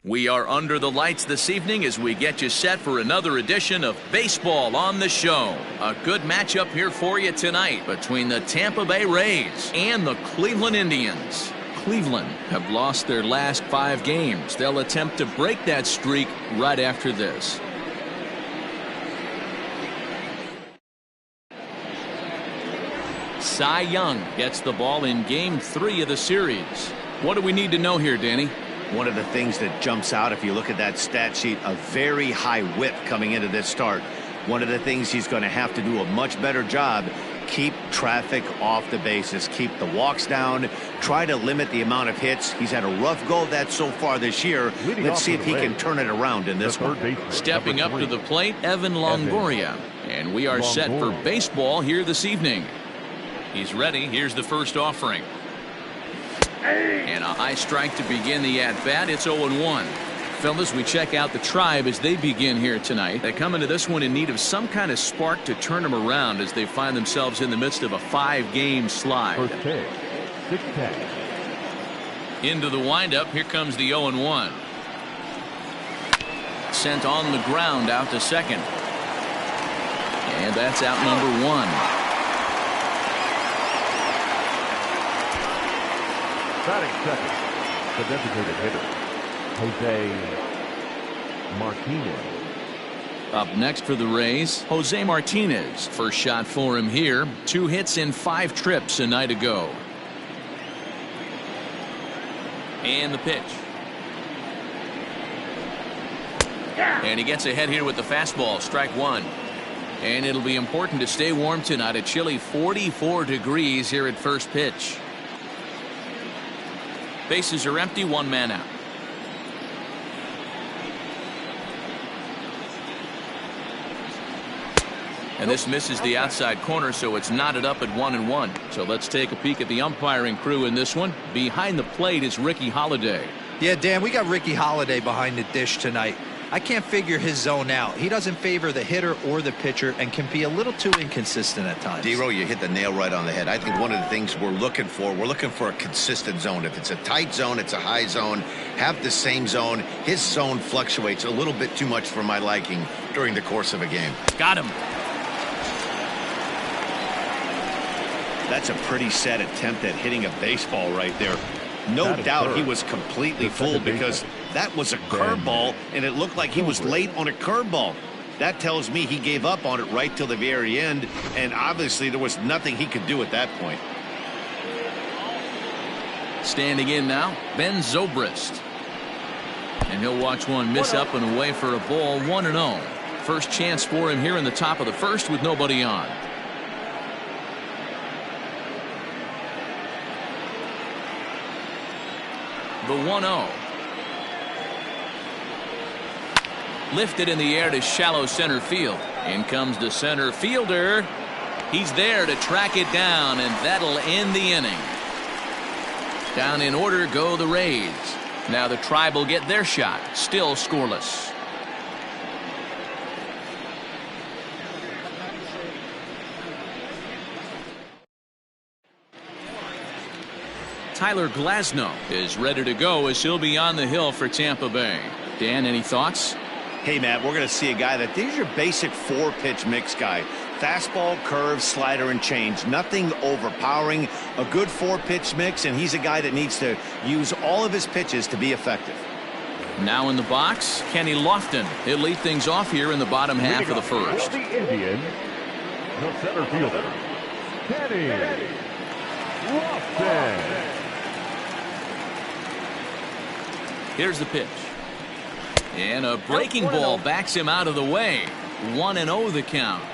We are under the lights this evening as we get you set for another edition of Baseball on the Show. A good matchup here for you tonight between the Tampa Bay Rays and the Cleveland Indians. Cleveland have lost their last 5 games. They'll attempt to break that streak right after this. Cy Young gets the ball in Game 3 of the series. What do we need to know here, Danny? One of the things that jumps out, if you look at that stat sheet, a very high whip coming into this start. One of the things he's going to have to do a much better job, keep traffic off the bases, keep the walks down, try to limit the amount of hits. He's had a rough go of that so far this year. Let's see if he can turn it around in this one. Stepping up to the plate, Evan Longoria. And we are set for baseball here this evening. He's ready. Here's the first offering. And a high strike to begin the at-bat. It's 0-1. Fellas, we check out the Tribe as they begin here tonight. They come into this one in need of some kind of spark to turn them around as they find themselves in the midst of a 5-game slide. Into the windup. Here comes the 0-1. Sent on the ground out to second. And that's out number 1. Batting second, the designated hitter, Jose Martinez. Up next for the Rays, Jose Martinez. First shot for him here. 2 hits in 5 trips a night ago. And the pitch. And he gets ahead here with the fastball. Strike 1. And it'll be important to stay warm tonight. A chilly 44 degrees here at first pitch. Bases are empty, 1 man out. And this misses the outside corner, so it's knotted up at 1-1. So let's take a peek at the umpiring crew in this one. Behind the plate is Ricky Holiday. Yeah, Dan, we got Ricky Holiday behind the dish tonight. I can't figure his zone out. He doesn't favor the hitter or the pitcher and can be a little too inconsistent at times. D-Row, you hit the nail right on the head. I think one of the things we're looking for a consistent zone. If it's a tight zone, it's a high zone. Have the same zone. His zone fluctuates a little bit too much for my liking during the course of a game. Got him. That's a pretty set attempt at hitting a baseball right there. No doubt he was completely fooled because that was a curveball, and it looked like he was late on a curveball. That tells me he gave up on it right till the very end, and obviously there was nothing he could do at that point. Standing in now, Ben Zobrist. And he'll watch one miss up and away for a ball. 1-0. First chance for him here in the top of the first with nobody on. The 1-0. Lifted in the air to shallow center field. In comes the center fielder. He's there to track it down, and that'll end the inning. Down in order go the Rays. Now the Tribe will get their shot. Still scoreless. Tyler Glasnow is ready to go as he'll be on the hill for Tampa Bay. Dan, any thoughts? Hey, Matt, we're going to see a guy he's your basic 4-pitch mix guy. Fastball, curve, slider, and change. Nothing overpowering. A good 4-pitch mix, and he's a guy that needs to use all of his pitches to be effective. Now in the box, Kenny Lofton. He'll lead things off here in the bottom half of the first. The Indians, the center fielder, Kenny Lofton. Here's the pitch. And a breaking ball backs him out of the way. 1-0 the count.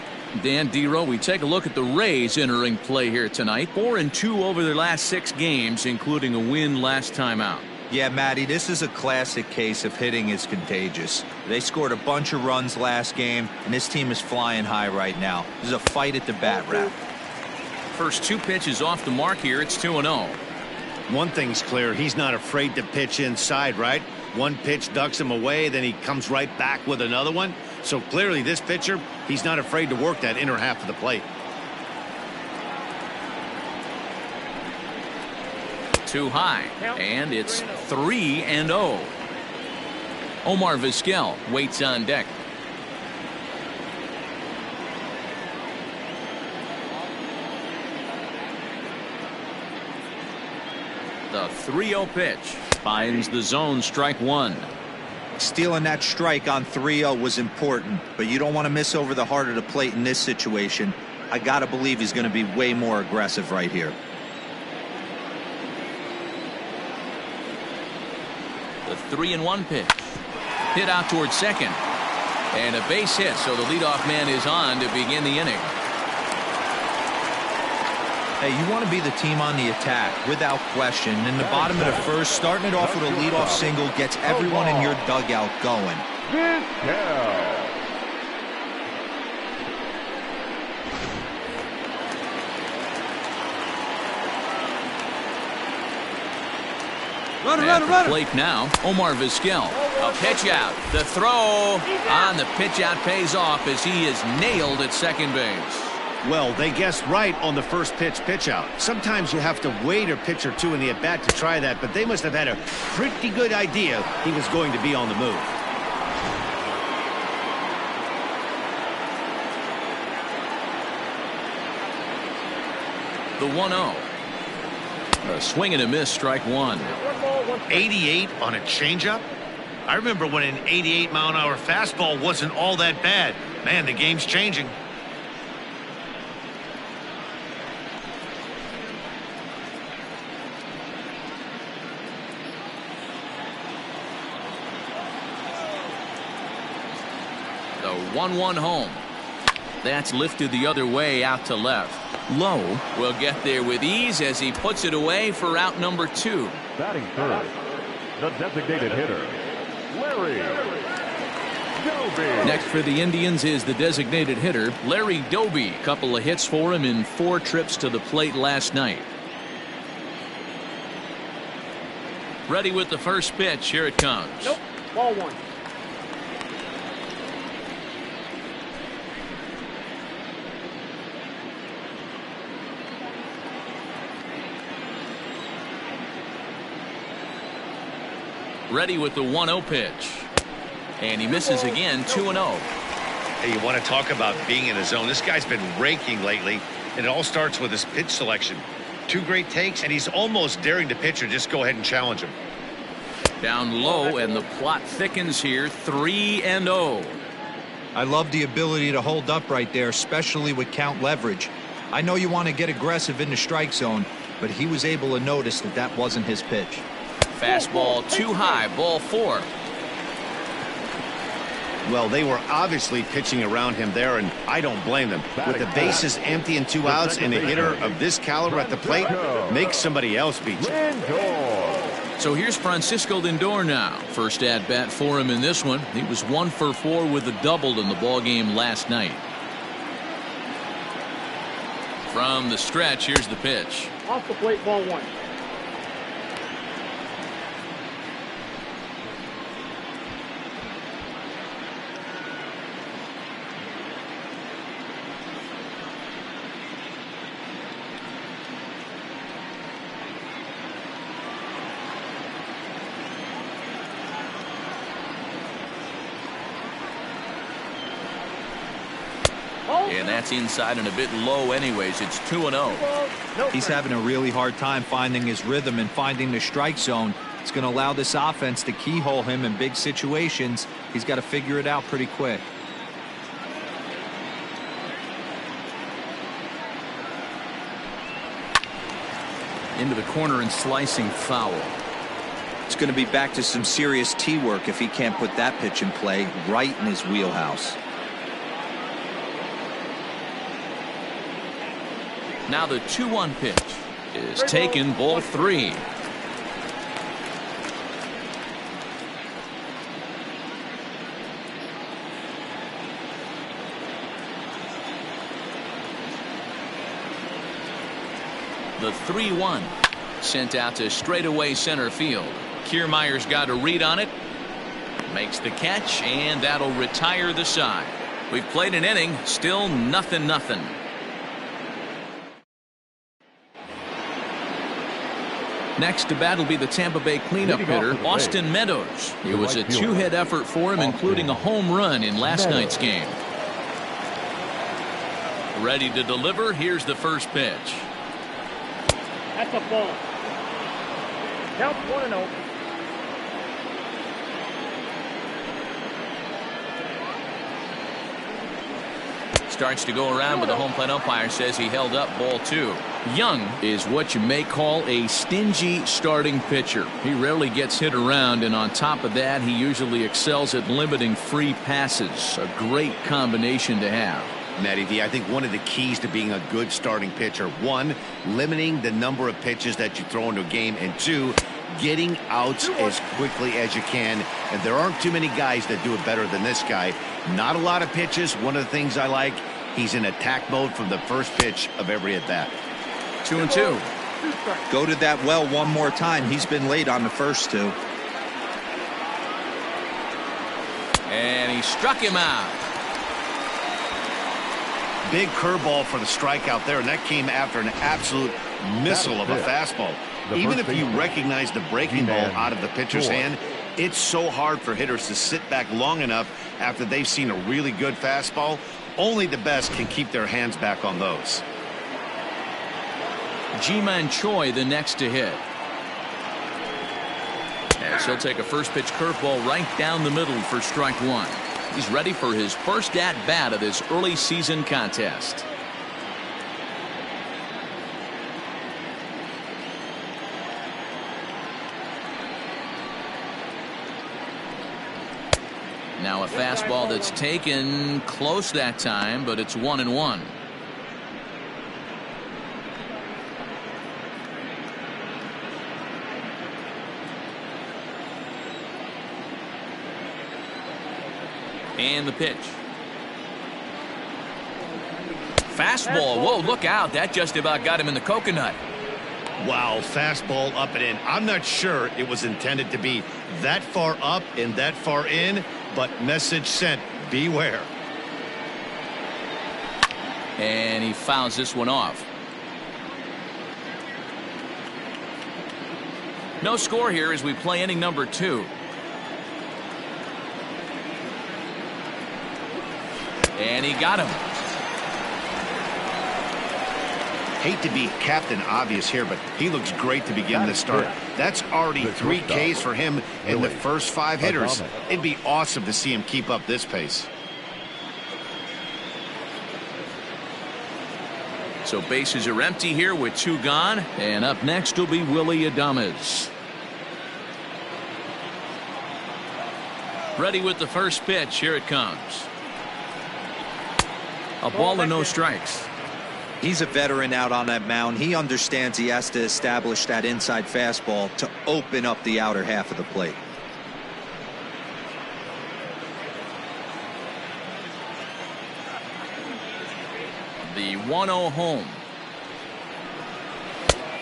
Dan, D-Row, we take a look at the Rays entering play here tonight. 4-2 over their last 6 games, including a win last time out. Yeah, Matty, this is a classic case of hitting is contagious. They scored a bunch of runs last game, and this team is flying high right now. This is a fight at the bat rack. First 2 pitches off the mark here. It's 2-0. One thing's clear. He's not afraid to pitch inside, right? One pitch ducks him away, then he comes right back with another one. So clearly this pitcher, he's not afraid to work that inner half of the plate. Too high, and it's 3-0. Omar Vizquel waits on deck. The 3-0 pitch finds the zone, strike one. Stealing that strike on 3-0 was important, but you don't want to miss over the heart of the plate in this situation. I gotta believe he's going to be way more aggressive right here. The 3-1 pitch hit out towards second, and a base hit, so the leadoff man is on to begin the inning. Hey, you want to be the team on the attack, without question. In the bottom of the first, starting it off with a leadoff single gets everyone in your dugout going. At the plate now, Omar Vizquel. A pitch out. The throw on the pitch out pays off as he is nailed at second base. Well, they guessed right on the first pitch out. Sometimes you have to wait a pitch or two in the at-bat to try that, but they must have had a pretty good idea he was going to be on the move. The 1-0. A swing and a miss, strike one. 88 on a changeup? I remember when an 88-mile-an-hour fastball wasn't all that bad. Man, the game's changing. The 1-1 home. That's lifted the other way out to left. Lowe will get there with ease as he puts it away for out number 2. Batting third, the designated hitter, Larry Doby. Next for the Indians is the designated hitter, Larry Doby. Couple of hits for him in 4 trips to the plate last night. Ready with the first pitch. Here it comes. Nope. Ball one. Ready with the 1-0 pitch. And he misses again, 2-0. Hey, you want to talk about being in the zone? This guy's been raking lately, and it all starts with his pitch selection. 2 great takes, and he's almost daring the pitcher just go ahead and challenge him. Down low, and the plot thickens here, 3-0. I love the ability to hold up right there, especially with count leverage. I know you want to get aggressive in the strike zone, but he was able to notice that that wasn't his pitch. Fastball too high, ball 4. Well, they were obviously pitching around him there, and I don't blame them. With the bases empty and 2 outs, and a hitter of this caliber at the plate makes somebody else beat you. So here's Francisco Lindor now. First at bat for him in this one. He was 1 for 4 with a double in the ball game last night. From the stretch, here's the pitch. Off the plate, ball one. And that's inside and a bit low anyways. It's 2-0. He's having a really hard time finding his rhythm and finding the strike zone. It's going to allow this offense to keyhole him in big situations. He's got to figure it out pretty quick. Into the corner and slicing foul. It's going to be back to some serious tee work if he can't put that pitch in play right in his wheelhouse. Now the 2-1 pitch is taken, ball 3. The 3-1 sent out to straightaway center field. Kiermaier's got a read on it, makes the catch, and that'll retire the side. We've played an inning, still 0-0. Next to bat will be the Tampa Bay cleanup hitter, Austin Meadows. It was a two-hit effort for him, including a home run in last night's game. Ready to deliver. Here's the first pitch. That's a ball. Count 1-0. Starts to go around, but the home plate umpire says he held up ball 2. Young is what you may call a stingy starting pitcher. He rarely gets hit around, and on top of that, he usually excels at limiting free passes. A great combination to have. Matty V, I think one of the keys to being a good starting pitcher, one, limiting the number of pitches that you throw into a game, and two, getting outs as quickly as you can. And there aren't too many guys that do it better than this guy. Not a lot of pitches. One of the things I like, he's in attack mode from the first pitch of every at bat. 2-2. Go to that well one more time. He's been late on the first two. And he struck him out. Big curveball for the strikeout there, and that came after an absolute missile of a fastball. Even if you recognize the breaking ball out of the pitcher's hand, it's so hard for hitters to sit back long enough after they've seen a really good fastball. Only the best can keep their hands back on those. Ji-Man Choi the next to hit. As he'll take a first pitch curveball right down the middle for strike 1. He's ready for his first at bat of this early season contest. Now a fastball that's taken close that time, but it's 1-1. And the pitch. Fastball. Whoa, look out. That just about got him in the coconut. Wow, fastball up and in. I'm not sure it was intended to be that far up and that far in, but message sent. Beware. And he fouls this one off. No score here as we play inning number 2. And he got him. Hate to be Captain Obvious here, but he looks great to begin this start. That's already 3 Ks for him in the first 5 hitters. It'd be awesome to see him keep up this pace. So bases are empty here with 2 gone. And up next will be Willy Adames. Ready with the first pitch. Here it comes. A ball and no strikes. He's a veteran out on that mound. He understands he has to establish that inside fastball to open up the outer half of the plate. The 1-0 home.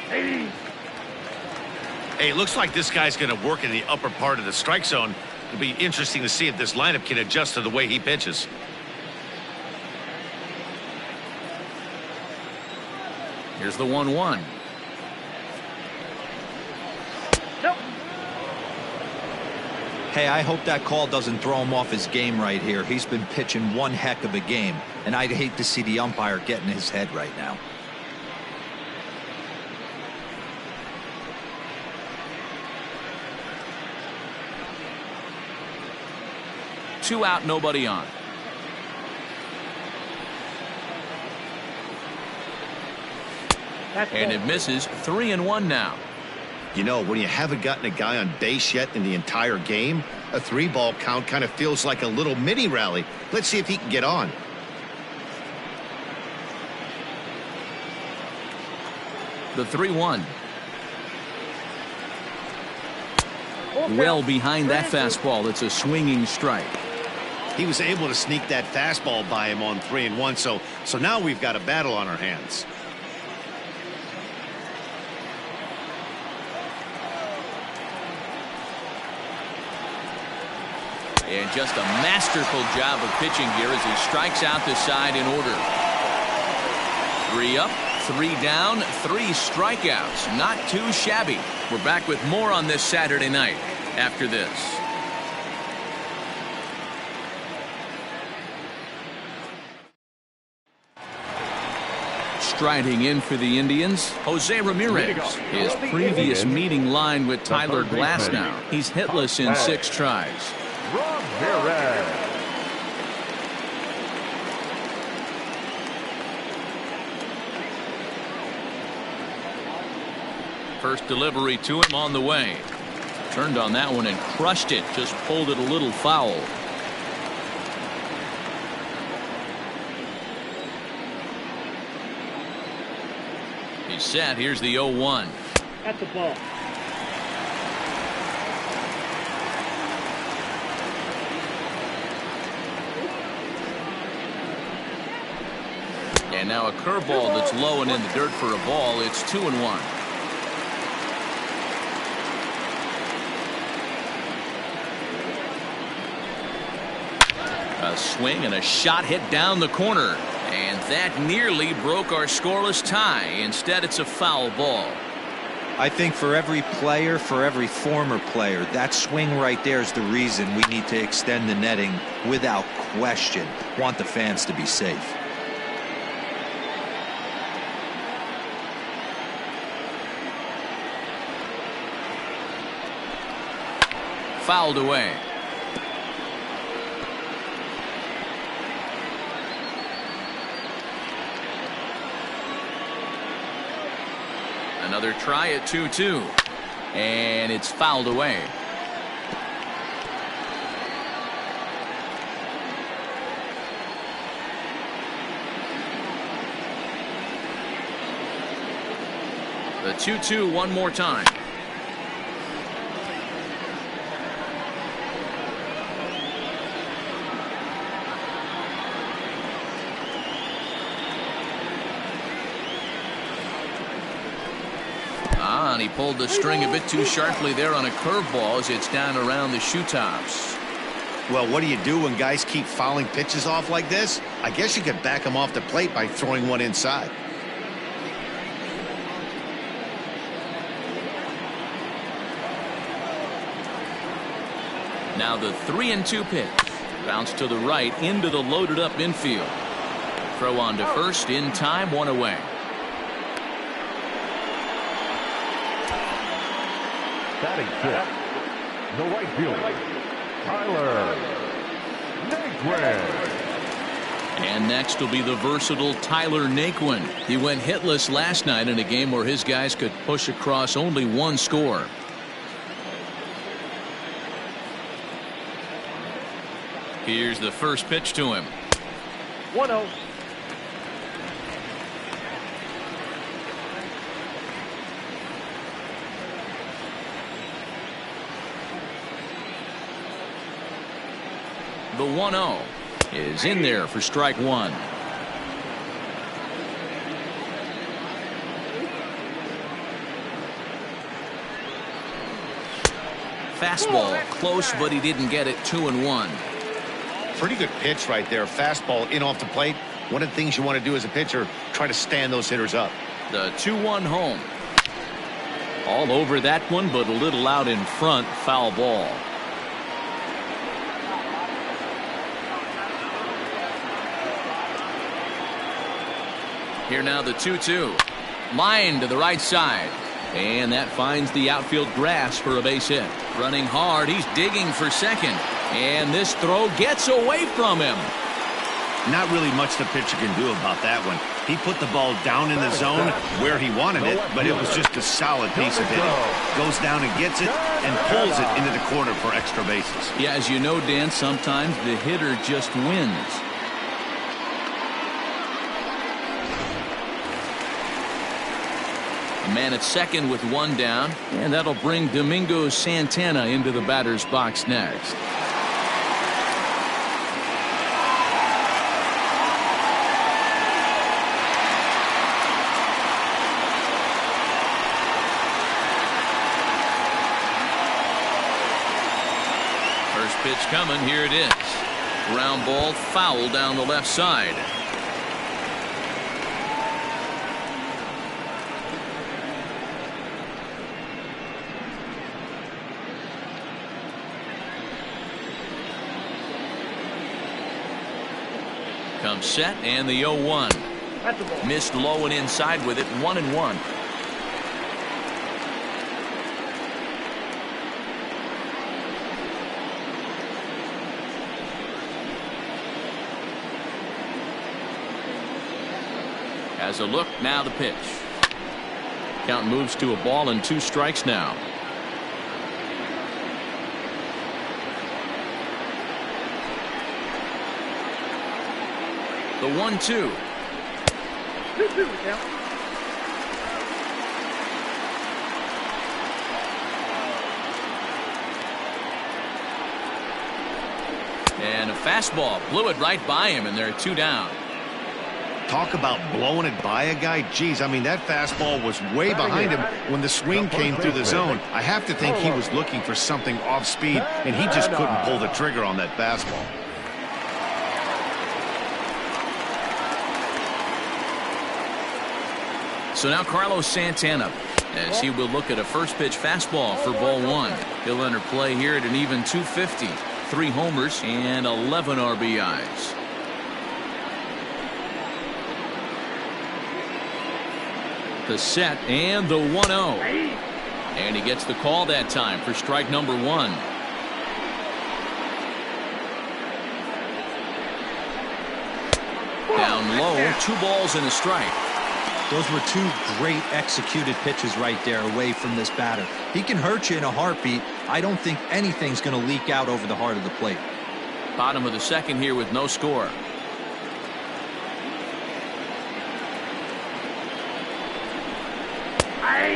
Hey, it looks like this guy's going to work in the upper part of the strike zone. It'll be interesting to see if this lineup can adjust to the way he pitches. Here's the 1-1. Nope. Hey, I hope that call doesn't throw him off his game right here. He's been pitching one heck of a game, and I'd hate to see the umpire get in his head right now. Two out, nobody on. And it misses. 3-1 now. You know, when you haven't gotten a guy on base yet in the entire game, a 3-ball count kind of feels like a little mini rally. Let's see if he can get on. The 3-1. Well behind that fastball. It's a swinging strike. He was able to sneak that fastball by him on 3-1. So now we've got a battle on our hands. And just a masterful job of pitching here as he strikes out the side in order. 3 up, 3 down, 3 strikeouts. Not too shabby. We're back with more on this Saturday night after this. Striding in for the Indians, Jose Ramirez. His previous meeting line with Tyler Glasnow. He's hitless in 6 tries. Ramirez. First delivery to him on the way. Turned on that one and crushed it. Just pulled it a little foul. He's set. Here's the 0-1. That's a ball. And now a curveball that's low and in the dirt for a ball. It's 2-1. A swing and a shot hit down the corner. And that nearly broke our scoreless tie. Instead, it's a foul ball. I think for every player, for every former player, that swing right there is the reason we need to extend the netting without question. Want the fans to be safe. Fouled away. Another try at 2-2. And it's fouled away. The 2-2 one more time. And he pulled the string a bit too sharply there on a curveball as it's down around the shoe tops. Well, what do you do when guys keep fouling pitches off like this? I guess you could back them off the plate by throwing one inside. Now the 3-2 pitch. Bounce to the right into the loaded up infield. Throw on to first in time, 1 away. Batting fifth, the right fielder, Tyler Naquin. And next will be the versatile Tyler Naquin. He went hitless last night in a game where his guys could push across only 1 score. Here's the first pitch to him. 1-0. The 1-0 is in there for strike 1. Fastball close, but he didn't get it. 2-1. Pretty good pitch right there. Fastball in off the plate. One of the things you want to do as a pitcher, try to stand those hitters up. The 2-1 home. All over that one, but a little out in front. Foul ball. Here now the 2-2. Line to the right side. And that finds the outfield grass for a base hit. Running hard. He's digging for second. And this throw gets away from him. Not really much the pitcher can do about that one. He put the ball down in the zone where he wanted it, but it was just a solid piece of hitting. Goes down and gets it and pulls it into the corner for extra bases. Yeah, as you know, Dan, sometimes the hitter just wins. A man at second with 1 down, and that'll bring Domingo Santana into the batter's box next. First pitch coming. Here it is. Ground ball foul down the left side. Comes set and the 0-1. At the ball. Missed low and inside with it. 1-1. Has a look, now the pitch. Count moves to a ball and 2 strikes now. The 1-2. 2-2 count. And a fastball blew it right by him, and there are 2 down. Talk about blowing it by a guy. Geez, I mean, that fastball was way behind him when the swing came through the zone. I have to think he was looking for something off speed, and he just couldn't pull the trigger on that fastball. So now Carlos Santana, as he will look at a first pitch fastball for ball 1. He'll enter play here at an even 250. 3 homers and 11 RBIs. The set and the 1-0. And he gets the call that time for strike number 1. Down low, 2 balls and a strike. Those were 2 great executed pitches right there away from this batter. He can hurt you in a heartbeat. I don't think anything's going to leak out over the heart of the plate. Bottom of the second here with no score.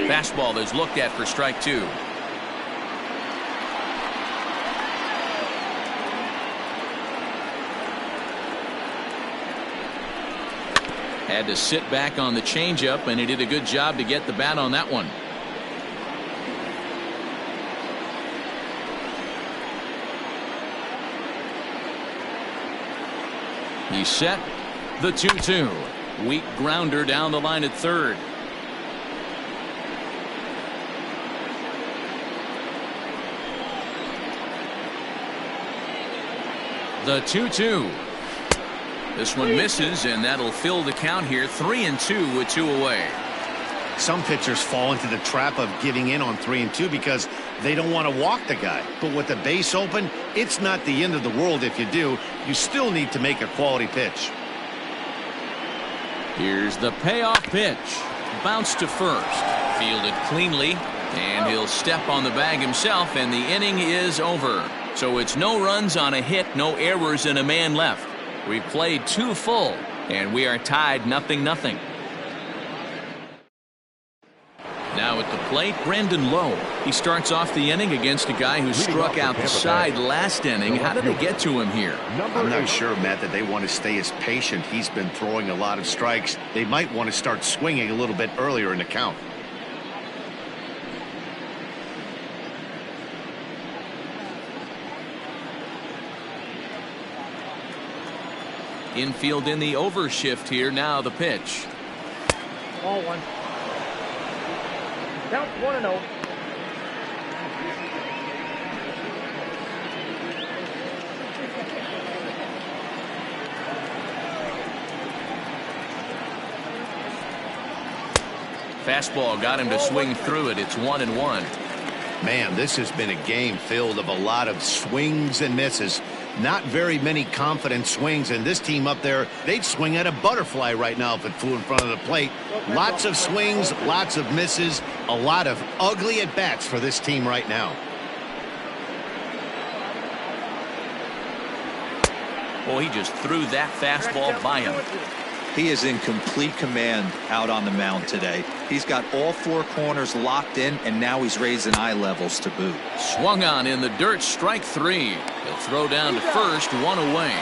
Fastball is looked at for strike 2. Had to sit back on the changeup, and he did a good job to get the bat on that one. He's set. The 2-2. Weak grounder down the line at third. The 2-2. This one misses, and that'll fill the count here. 3-2 with 2 away. Some pitchers fall into the trap of giving in on 3-2 because they don't want to walk the guy. But with the base open, it's not the end of the world if you do. You still need to make a quality pitch. Here's the payoff pitch. Bounce to first. Fielded cleanly, and he'll step on the bag himself, and the inning is over. So it's no runs on a hit, no errors, and a man left. We've played 2 full, and we are tied 0-0. Now at the plate, Brandon Lowe. He starts off the inning against a guy who struck out the side last inning. How did they get to him here? I'm not sure, Matt, that they want to stay as patient. He's been throwing a lot of strikes. They might want to start swinging a little bit earlier in the count. Infield in the overshift here. Now the pitch. Ball 1. Count 1-0. Fastball got him to swing through it. It's 1-1. Man, this has been a game filled of a lot of swings and misses. Not very many confident swings, and this team up there, they'd swing at a butterfly right now if it flew in front of the plate. Lots of swings, lots of misses, a lot of ugly at-bats for this team right now. Well, he just threw that fastball by him. He is in complete command out on the mound today. He's got all 4 corners locked in, and now he's raising eye levels to boot. Swung on in the dirt, strike 3. He'll throw down to first, 1 away.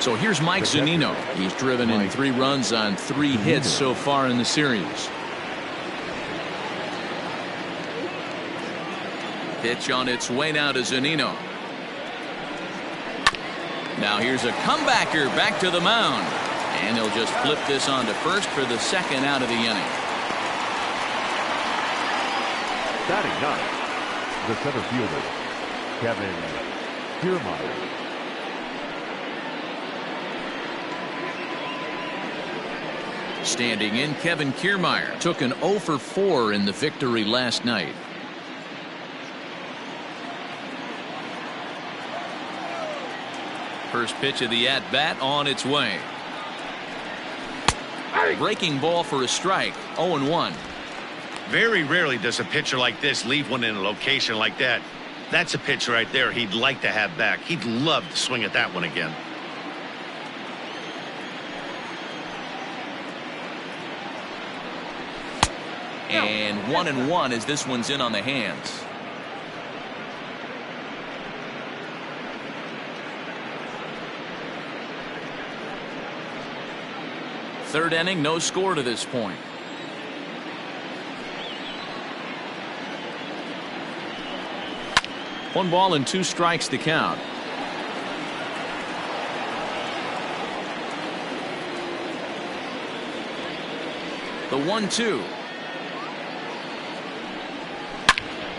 So here's Mike Zunino. He's driven in 3 runs on 3 hits so far in the series. Pitch on its way now to Zunino. Now here's a comebacker back to the mound. And he'll just flip this on to first for the 2nd out of the inning. Batting 9, the center fielder, Kevin Kiermaier. Standing in, Kevin Kiermaier took an 0 for 4 in the victory last night. First pitch of the at-bat on its way. Breaking ball for a strike. 0-1. Very rarely does a pitcher like this leave one in a location like that. That's a pitch right there he'd like to have back. He'd love to swing at that one again. And 1-1 as this one's in on the hands. Third inning, no score to this point. One ball and 2 strikes to count. The 1-2.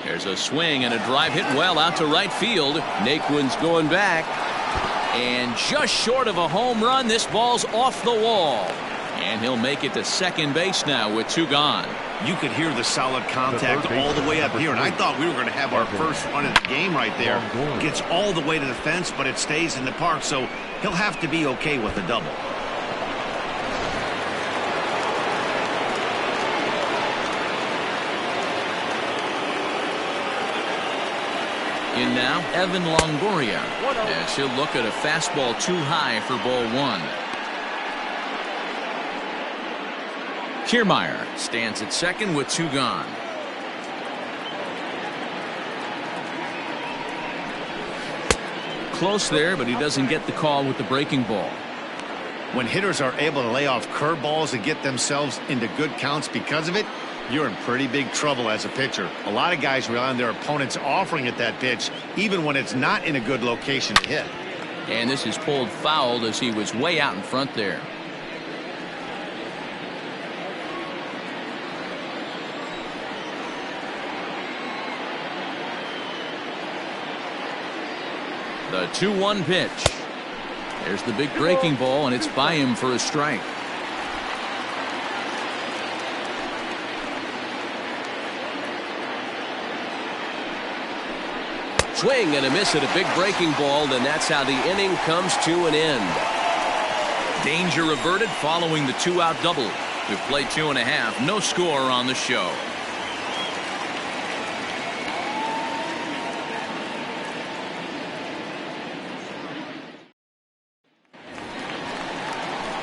There's a swing and a drive hit well out to right field. Naquin's going back. And just short of a home run, this ball's off the wall. And he'll make it to second base now with 2 gone. You could hear the solid contact all the way up here, and I thought we were going to have our first run of the game right there. Gets all the way to the fence, but it stays in the park, so he'll have to be okay with the double. In now, Evan Longoria, as he'll look at a fastball too high for ball 1. Kiermaier stands at second with 2 gone. Close there, but he doesn't get the call with the breaking ball. When hitters are able to lay off curveballs and get themselves into good counts because of it, you're in pretty big trouble as a pitcher. A lot of guys rely on their opponents offering at that pitch, even when it's not in a good location to hit. And this is pulled foul as he was way out in front there. The 2-1 pitch. There's the big breaking ball, and it's by him for a strike. Swing and a miss at a big breaking ball, and that's how the inning comes to an end. Danger averted following the 2-out double. We've played 2.5. No score on the show.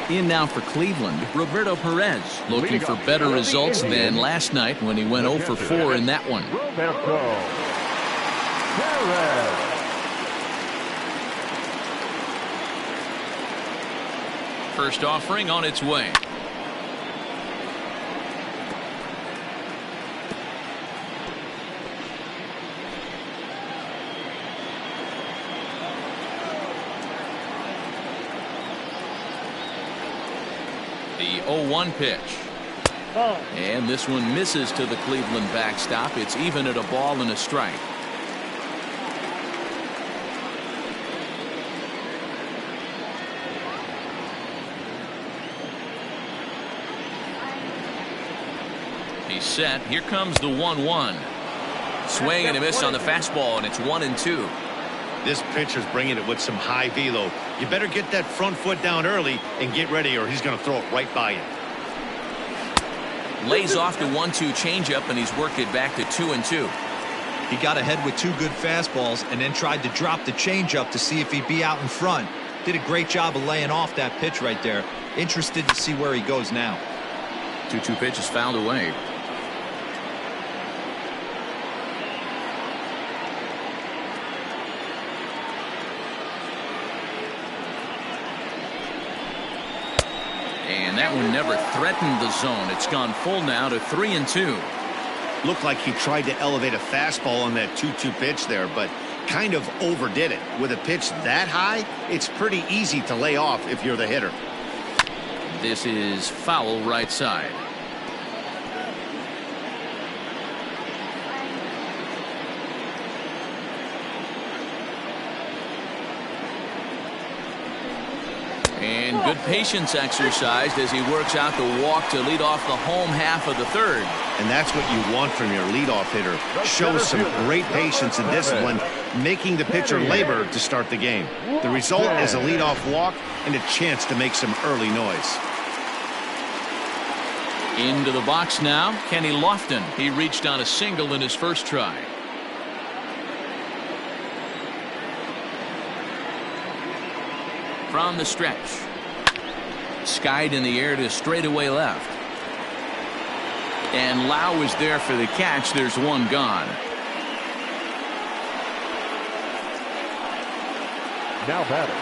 In now for Cleveland, Roberto Perez, looking for better results than last night when he went 0 for 4 in that one. Roberto Perez. First offering on its way. The 0-1 pitch. And this one misses to the Cleveland backstop. It's even at a ball and a strike. He's set. Here comes the 1-1. Swing and a miss on the fastball, and it's 1-2. This pitcher's bringing it with some high velo. You better get that front foot down early and get ready, or he's going to throw it right by you. Lays off the 1-2 changeup, and he's worked it back to 2-2. He got ahead with 2 good fastballs and then tried to drop the changeup to see if he'd be out in front. Did a great job of laying off that pitch right there. Interested to see where he goes now. 2-2 pitch is fouled away. And that one never threatened the zone. It's gone full now to 3-2. Looked like he tried to elevate a fastball on that 2-2 pitch there, but kind of overdid it. With a pitch that high, it's pretty easy to lay off if you're the hitter. This is foul right side. And And good patience exercised as he works out the walk to lead off the home half of the third. And that's what you want from your leadoff hitter. Shows some great patience and discipline, making the pitcher labor to start the game. The result is a leadoff walk and a chance to make some early noise. Into the box now, Kenny Lofton. He reached on a single in his first try. From the stretch. Skied in the air to straightaway left. And Lau is there for the catch. There's one gone. Now batting,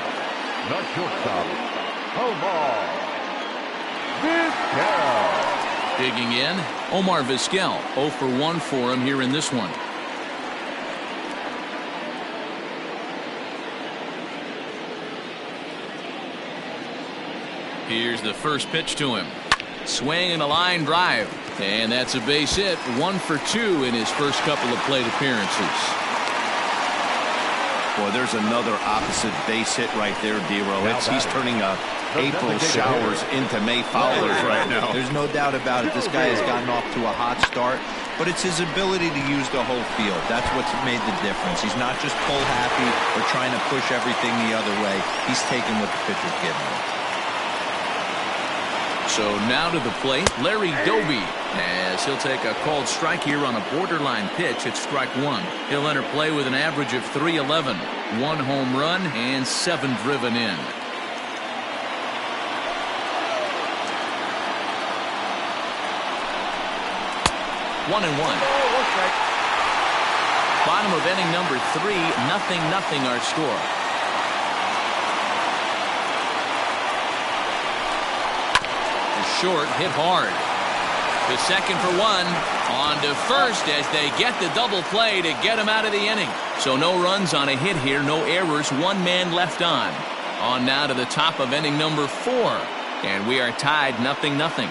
the shortstop, Omar Vizquel. Digging in, Omar Vizquel. 0 for 1 for him here in this one. Here's the first pitch to him. Swing and a line drive. And that's a base hit. 1 for 2 in his first couple of plate appearances. Boy, there's another opposite base hit right there, D-Row. He's turning April showers into May fowlers right now. There's no doubt about it. This guy has gotten off to a hot start, but it's his ability to use the whole field. That's what's made the difference. He's not just pull happy or trying to push everything the other way. He's taking what the pitcher's giving him. So now to the plate, Larry Doby, as he'll take a called strike here on a borderline pitch at strike 1. He'll enter play with an average of .311, 1 home run and 7 driven in. One and one. Bottom of inning number 3, 0-0 our score. Short, hit hard. To second for 1. On to first as they get the double play to get him out of the inning. So no runs on a hit here, no errors, 1 man left on. On now to the top of inning number 4. And we are tied 0-0.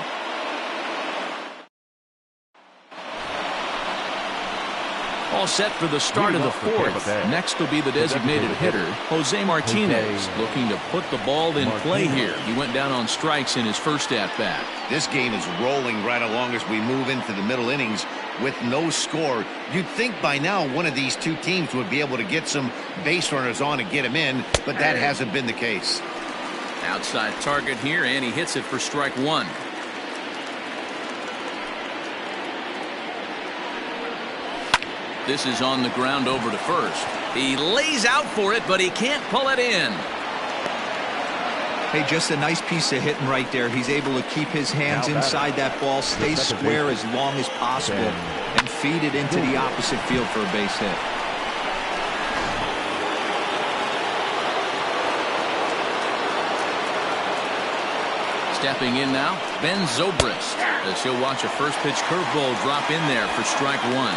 All set for the start of the 4th. Next will be the designated hitter, Jose Martinez, looking to put the ball in play here. He went down on strikes in his first at-bat. This game is rolling right along as we move into the middle innings with no score. You'd think by now one of these two teams would be able to get some base runners on and get him in, but that hasn't been the case. Outside target here, and he hits it for strike 1. This is on the ground over to first. He lays out for it, but he can't pull it in. Hey, just a nice piece of hitting right there. He's able to keep his hands inside that ball, stay square as long as possible, and feed it into the opposite field for a base hit. Stepping in now, Ben Zobrist, as he'll watch a first pitch curveball drop in there for strike 1.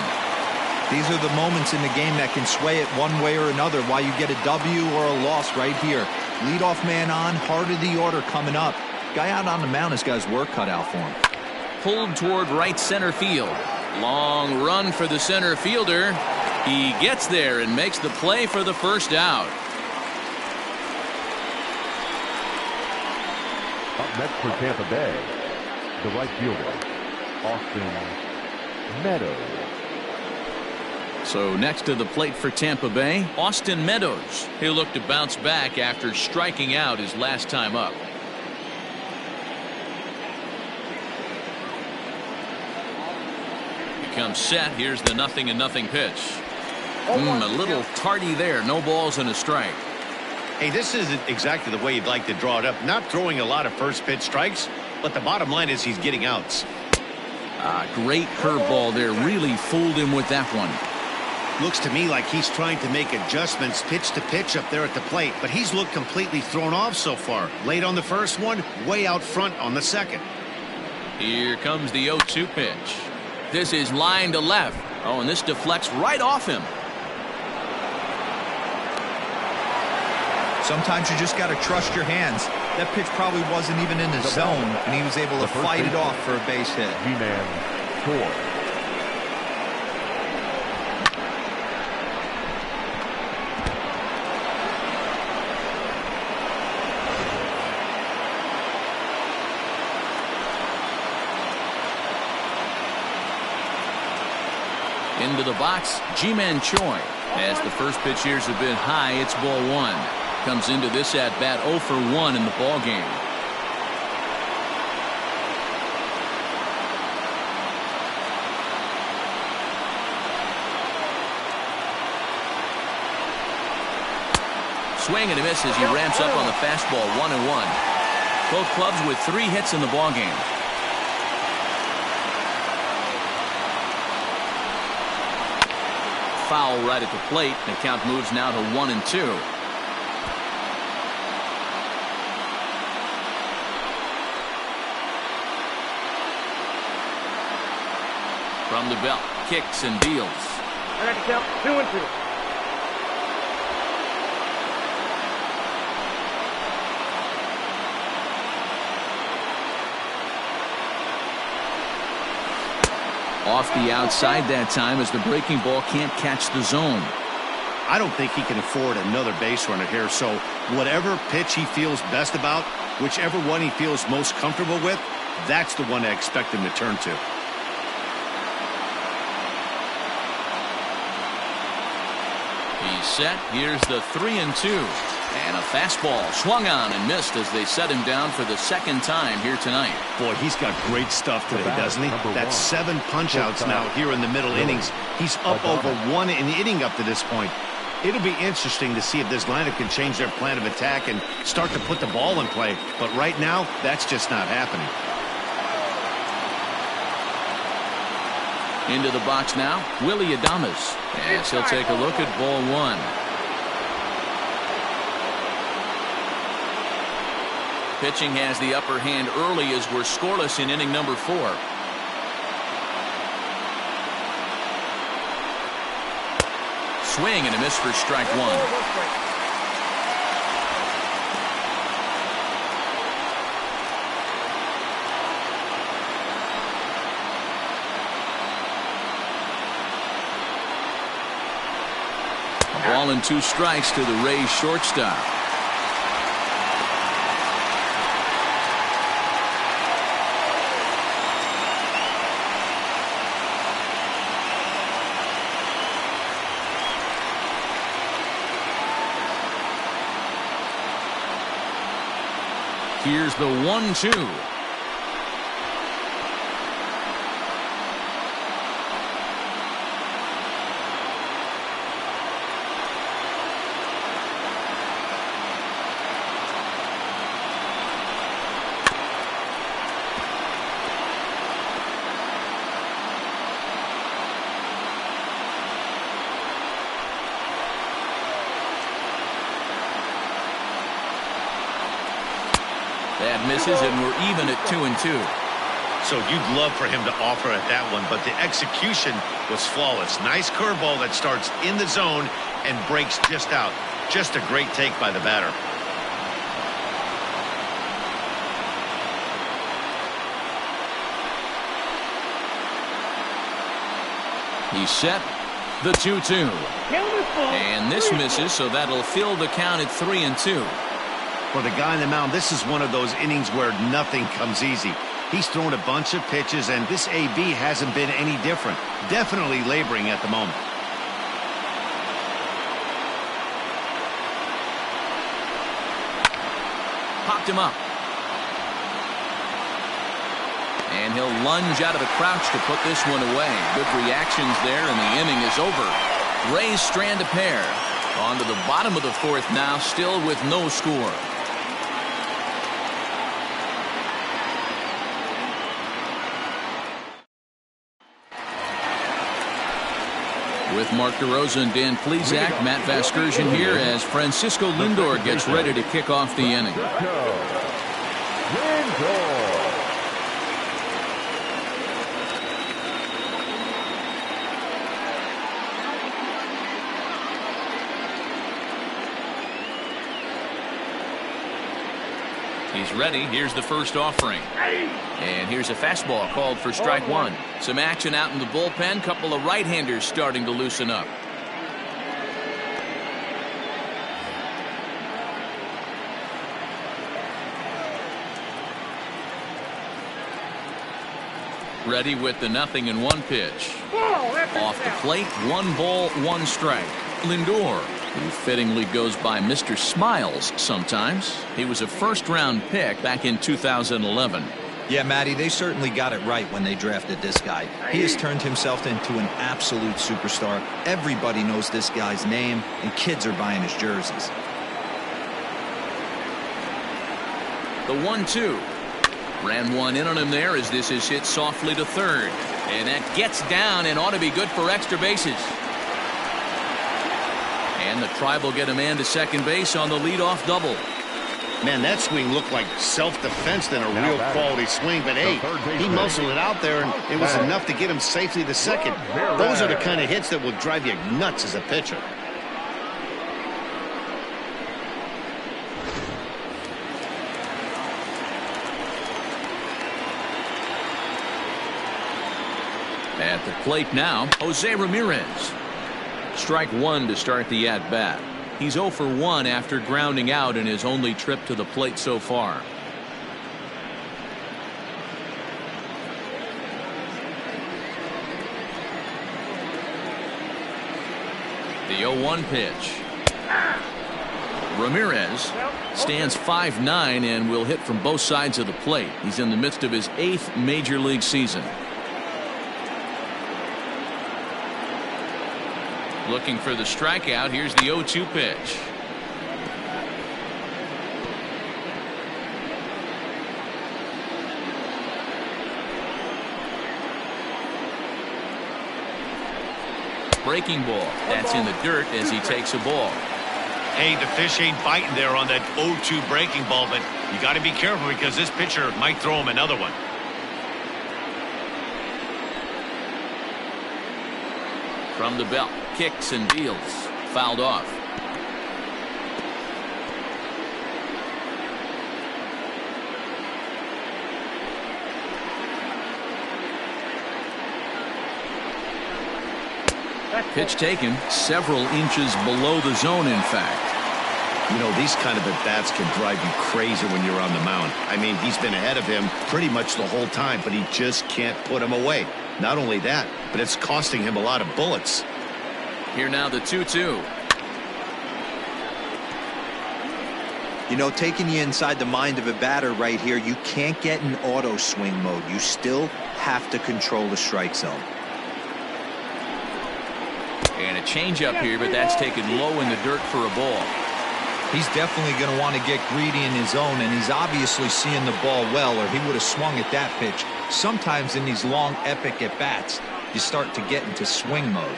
These are the moments in the game that can sway it one way or another, why you get a W or a loss right here. Leadoff man on, heart of the order coming up. Guy out on the mound has got his work cut out for him. Pulled toward right center field. Long run for the center fielder. He gets there and makes the play for the first out. Up next for Tampa Bay, the right fielder, Austin Meadows. So next to the plate for Tampa Bay, Austin Meadows. He'll look to bounce back after striking out his last time up. He comes set. Here's the 0-0 pitch. A little tardy there. No balls and a strike. Hey, this isn't exactly the way you'd like to draw it up. Not throwing a lot of first pitch strikes, but the bottom line is he's getting outs. Great curveball there. Really fooled him with that one. Looks to me like he's trying to make adjustments pitch to pitch up there at the plate, but he's looked completely thrown off so far. Late on the first one, way out front on the second. Here comes the 0-2 pitch. This is line to left. Oh, and this deflects right off him. Sometimes you just got to trust your hands. That pitch probably wasn't even in the zone, and he was able to fight it off for a base hit. G-Man score. Into the box, Ji-Man Choi. As the first pitch here's a bit high, it's ball 1. Comes into this at bat 0 for 1 in the ball game. Swing and a miss as he ramps up on the fastball. 1-1. Both clubs with 3 hits in the ball game. Foul right at the plate. The count moves now to 1-2. From the belt, kicks and deals. I got the count 2-2. Off the outside that time as the breaking ball can't catch the zone. I don't think he can afford another base runner here, so whatever pitch he feels best about, whichever one he feels most comfortable with, that's the one I expect him to turn to. He's set. Here's the 3-2. And a fastball swung on and missed as they set him down for the second time here tonight. Boy, he's got great stuff today, doesn't he? That's 7 punch-outs now here in the middle innings. He's up over 1 an inning up to this point. It'll be interesting to see if this lineup can change their plan of attack and start to put the ball in play. But right now, that's just not happening. Into the box now, Willie Adames. As he'll take a look at ball 1. Pitching has the upper hand early as we're scoreless in inning number 4. Swing and a miss for strike 1. Ball and 2 strikes to the Rays shortstop. Here's the 1-2. That misses, and we're even at 2-2. So you'd love for him to offer at that one, but the execution was flawless. Nice curveball that starts in the zone and breaks just out. Just a great take by the batter. He's set. The 2-2. And this misses, so that'll fill the count at 3-2. For the guy on the mound, this is one of those innings where nothing comes easy. He's thrown a bunch of pitches, and this AB hasn't been any different. Definitely laboring at the moment. Popped him up. And he'll lunge out of the crouch to put this one away. Good reactions there, and the inning is over. Rays strand a pair. On to the bottom of the 4th now, still with no score. With Mark DeRosa and Dan Plesac, Matt Vasgersian here as Francisco Lindor gets ready to kick off the inning. He's ready. Here's the first offering. And here's a fastball called for strike 1. Some action out in the bullpen. Couple of right-handers starting to loosen up. Ready with the 0-1 pitch. Ball, that's Off the down. plate, 1 ball, 1 strike. Lindor, who fittingly goes by Mr. Smiles sometimes. He was a first-round pick back in 2011. Yeah, Matty, they certainly got it right when they drafted this guy. He has turned himself into an absolute superstar. Everybody knows this guy's name, and kids are buying his jerseys. The 1-2. Ran one in on him there as this is hit softly to third. And that gets down and ought to be good for extra bases. And the Tribe will get a man to second base on the leadoff double. Man, that swing looked like self-defense than a real quality swing. But, hey, he muscled it out there, and it was enough to get him safely to second. Those are the kind of hits that will drive you nuts as a pitcher. At the plate now, Jose Ramirez. Strike 1 to start the at-bat. He's 0 for 1 after grounding out in his only trip to the plate so far. The 0-1 pitch. Ramirez stands 5'9" and will hit from both sides of the plate. He's in the midst of his 8th major league season. Looking for the strikeout. Here's the 0-2 pitch. Breaking ball. That's in the dirt as he takes a ball. Hey, the fish ain't biting there on that 0-2 breaking ball, but you got to be careful because this pitcher might throw him another one. From the belt, kicks and deals. Fouled off. Pitch taken several inches below the zone, in fact. You know, these kind of at-bats can drive you crazy when you're on the mound. I mean, he's been ahead of him pretty much the whole time, but he just can't put him away. Not only that, but it's costing him a lot of bullets. Here now the 2-2. You know, taking you inside the mind of a batter right here, you can't get in auto swing mode. You still have to control the strike zone. And a changeup here, but that's taken low in the dirt for a ball. He's definitely going to want to get greedy in his zone, and he's obviously seeing the ball well, or he would have swung at that pitch. Sometimes in these long, epic at-bats, you start to get into swing mode.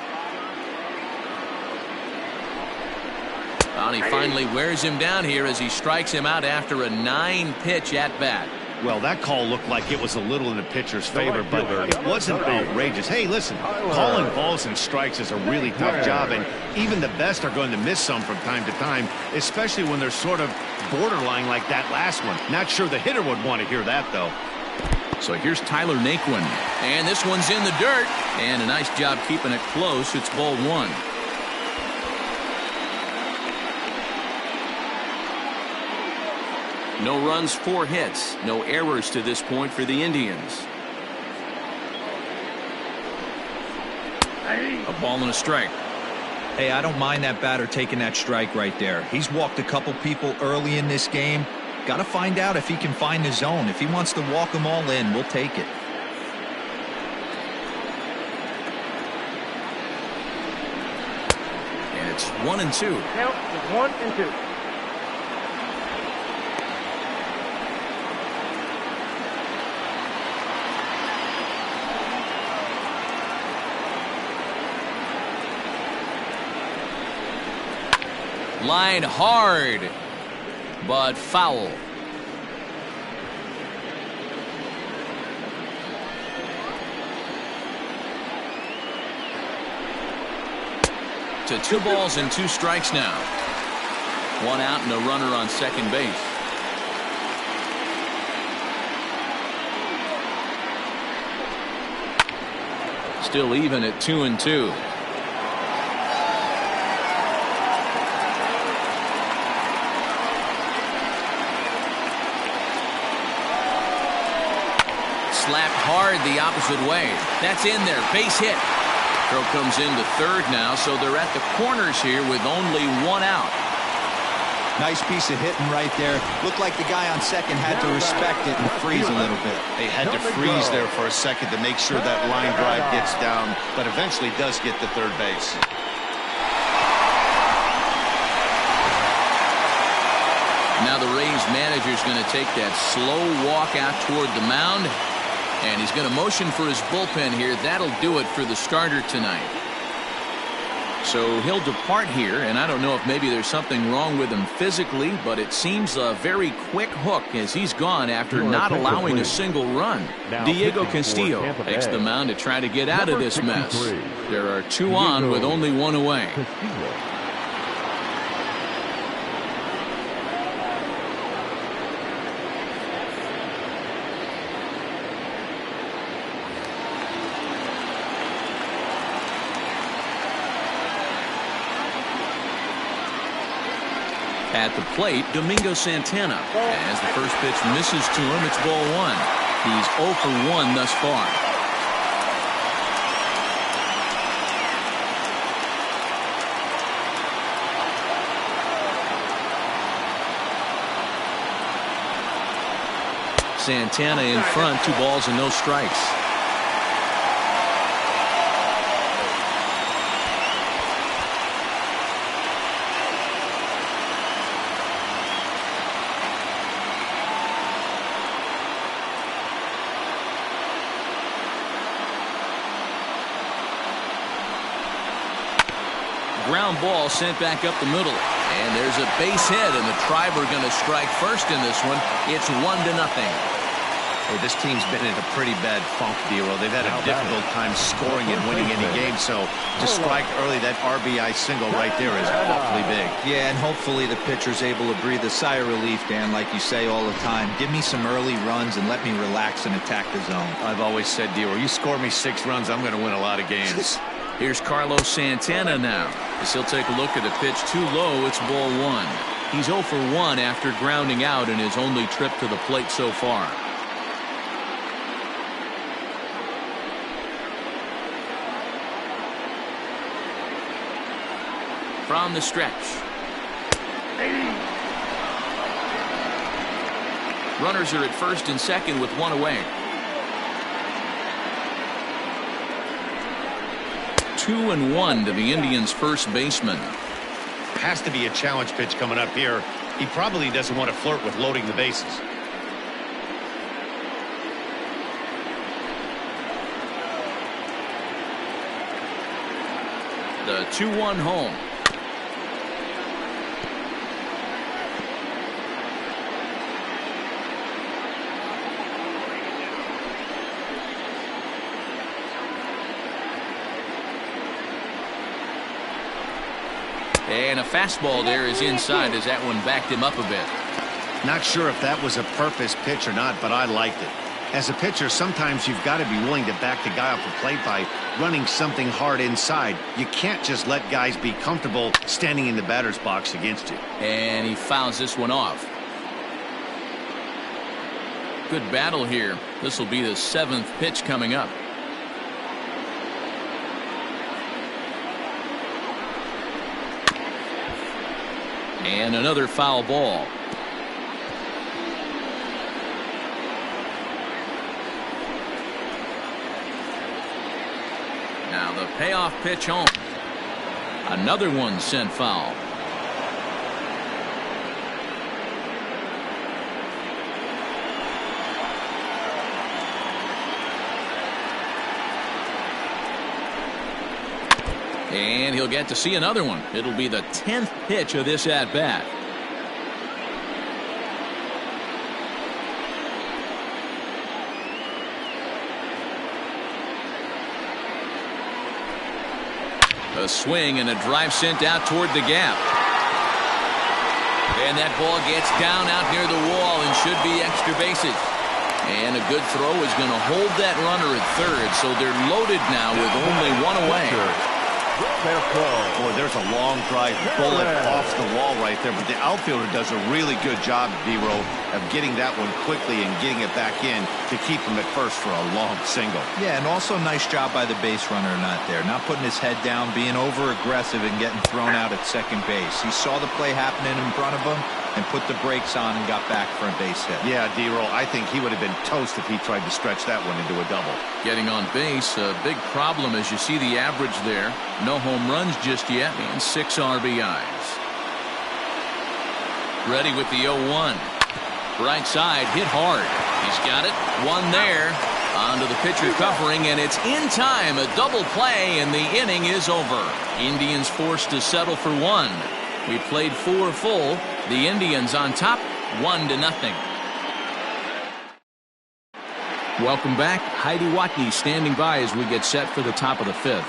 And he finally wears him down here as he strikes him out after a 9-pitch at-bat. Well, that call looked like it was a little in the pitcher's favor, but it wasn't outrageous. Hey, listen, calling balls and strikes is a really tough job, and even the best are going to miss some from time to time, especially when they're sort of borderline like that last one. Not sure the hitter would want to hear that, though. So here's Tyler Naquin, and this one's in the dirt, and a nice job keeping it close. It's ball 1. No runs, 4 hits, no errors to this point for the Indians. A ball and a strike. Hey, I don't mind that batter taking that strike right there. He's walked a couple people early in this game. Got to find out if he can find his zone. If he wants to walk them all in, we'll take it. And it's 1-2. Count is 1-2. Line hard, but foul. To 2 balls and 2 strikes now. 1 out and a runner on second base. Still even at 2-2. slapped hard the opposite way. That's in there. Base hit. Throw comes into third now, so they're at the corners here with only one out. Nice piece of hitting right there. Looked like the guy on second had to respect it and freeze a little bit. They had to freeze there for a second to make sure that line drive gets down, but eventually does get to third base. Now the Rays manager is going to take that slow walk out toward the mound, and he's going to motion for his bullpen here. That'll do it for the starter tonight. So he'll depart here, and I don't know if maybe there's something wrong with him physically, but it seems a very quick hook as he's gone after not allowing a single run. Diego Castillo takes the mound to try to get out of this mess. There are two on with only one away. At the plate, Domingo Santana. As the first pitch misses to him, it's ball one. He's 0 for 1 thus far. Santana in front, 2 balls and no strikes. Ground ball sent back up the middle, and there's a base hit, and the Tribe are going to strike first in this one. It's 1-0. Hey, this team's been in a pretty bad funk, D-Roll. They've had a difficult time scoring and winning any game, so to strike early, that RBI single right there is awfully big. Yeah, and hopefully the pitcher's able to breathe a sigh of relief, Dan, like you say all the time. Give me some early runs and let me relax and attack the zone. I've always said, D-Roll, you score me 6 runs, I'm going to win a lot of games. Here's Carlos Santana now, as he'll take a look at a pitch too low. It's ball 1. He's 0 for 1 after grounding out in his only trip to the plate so far. From the stretch. Runners are at first and second with 1 away. 2-1 to the Indians' first baseman. Has to be a challenge pitch coming up here. He probably doesn't want to flirt with loading the bases. The 2-1 home. And a fastball there is inside as that one backed him up a bit. Not sure if that was a purpose pitch or not, but I liked it. As a pitcher, sometimes you've got to be willing to back the guy off the plate by running something hard inside. You can't just let guys be comfortable standing in the batter's box against you. And he fouls this one off. Good battle here. This will be the 7th pitch coming up. And another foul ball. Now the payoff pitch home. Another one sent foul. And he'll get to see another one. It'll be the 10th pitch of this at-bat. A swing and a drive sent out toward the gap. And that ball gets down out near the wall and should be extra bases. And a good throw is going to hold that runner at third, so they're loaded now with only 1 away. Fair throw. Boy, there's a long drive bullet off the wall right there, but the outfielder does a really good job, D-Row, of getting that one quickly and getting it back in to keep him at first for a long single. Yeah, and also nice job by the base runner not there, not putting his head down, being over aggressive and getting thrown out at second base. He saw the play happening in front of him and put the brakes on and got back for a base hit. Yeah, D-Row, I think he would have been toast if he tried to stretch that one into a double. Getting on base, a big problem as you see the average there. No home runs just yet and 6 RBIs. Ready with the 0-1. Right side, hit hard. He's got it. One there. Onto the pitcher covering, and it's in time. A double play, and the inning is over. Indians forced to settle for 1. We played 4 full. The Indians on top, 1-0. Welcome back. Heidi Watney standing by as we get set for the top of the 5th.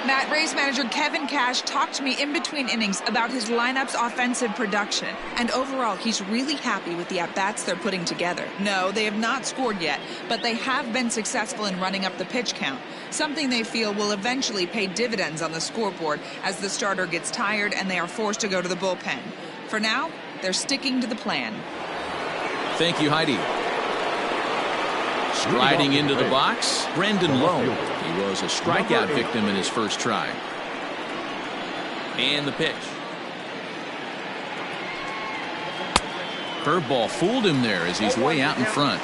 Matt, Rays manager Kevin Cash talked to me in between innings about his lineup's offensive production. And overall, he's really happy with the at-bats they're putting together. No, they have not scored yet, but they have been successful in running up the pitch count, something they feel will eventually pay dividends on the scoreboard as the starter gets tired and they are forced to go to the bullpen. For now, they're sticking to the plan. Thank you, Heidi. Striding into the box, Brendan Lowe. He was a strikeout victim in his first try. And the pitch. Curveball fooled him there as he's way out in front.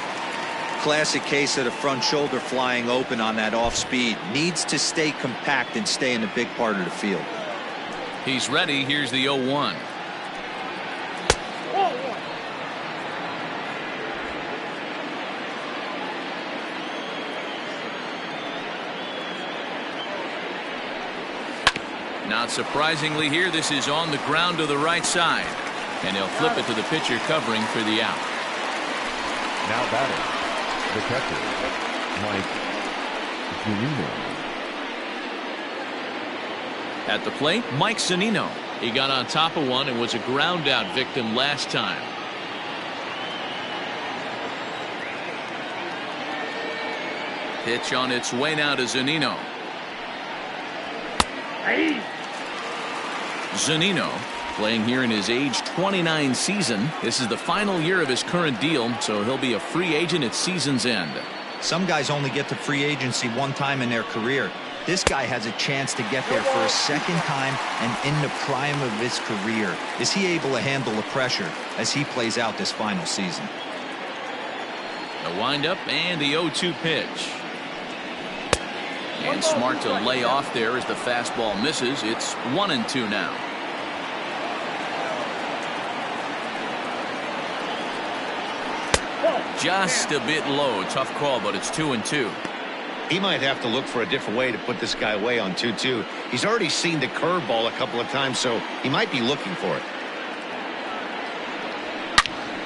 Classic case of the front shoulder flying open on that off speed. Needs to stay compact and stay in the big part of the field. He's ready. Here's the 0-1. Not surprisingly here, this is on the ground to the right side. And he'll flip it to the pitcher covering for the out. Now batting, the catcher, Mike Zunino. At the plate, Mike Zunino. He got on top of one and was a ground out victim last time. Pitch on its way now to Zunino. Zunino playing here in his age 29 season. This is the final year of his current deal, so he'll be a free agent at season's end. Some guys only get to free agency one time in their career. This guy has a chance to get there for a second time and in the prime of his career. Is he able to handle the pressure as he plays out this final season? The windup and the 0-2 pitch. And smart to lay off there as the fastball misses. It's 1-2 now. Just a bit low. Tough call, but it's 2-2. He might have to look for a different way to put this guy away on 2-2. He's already seen the curveball a couple of times, so he might be looking for it.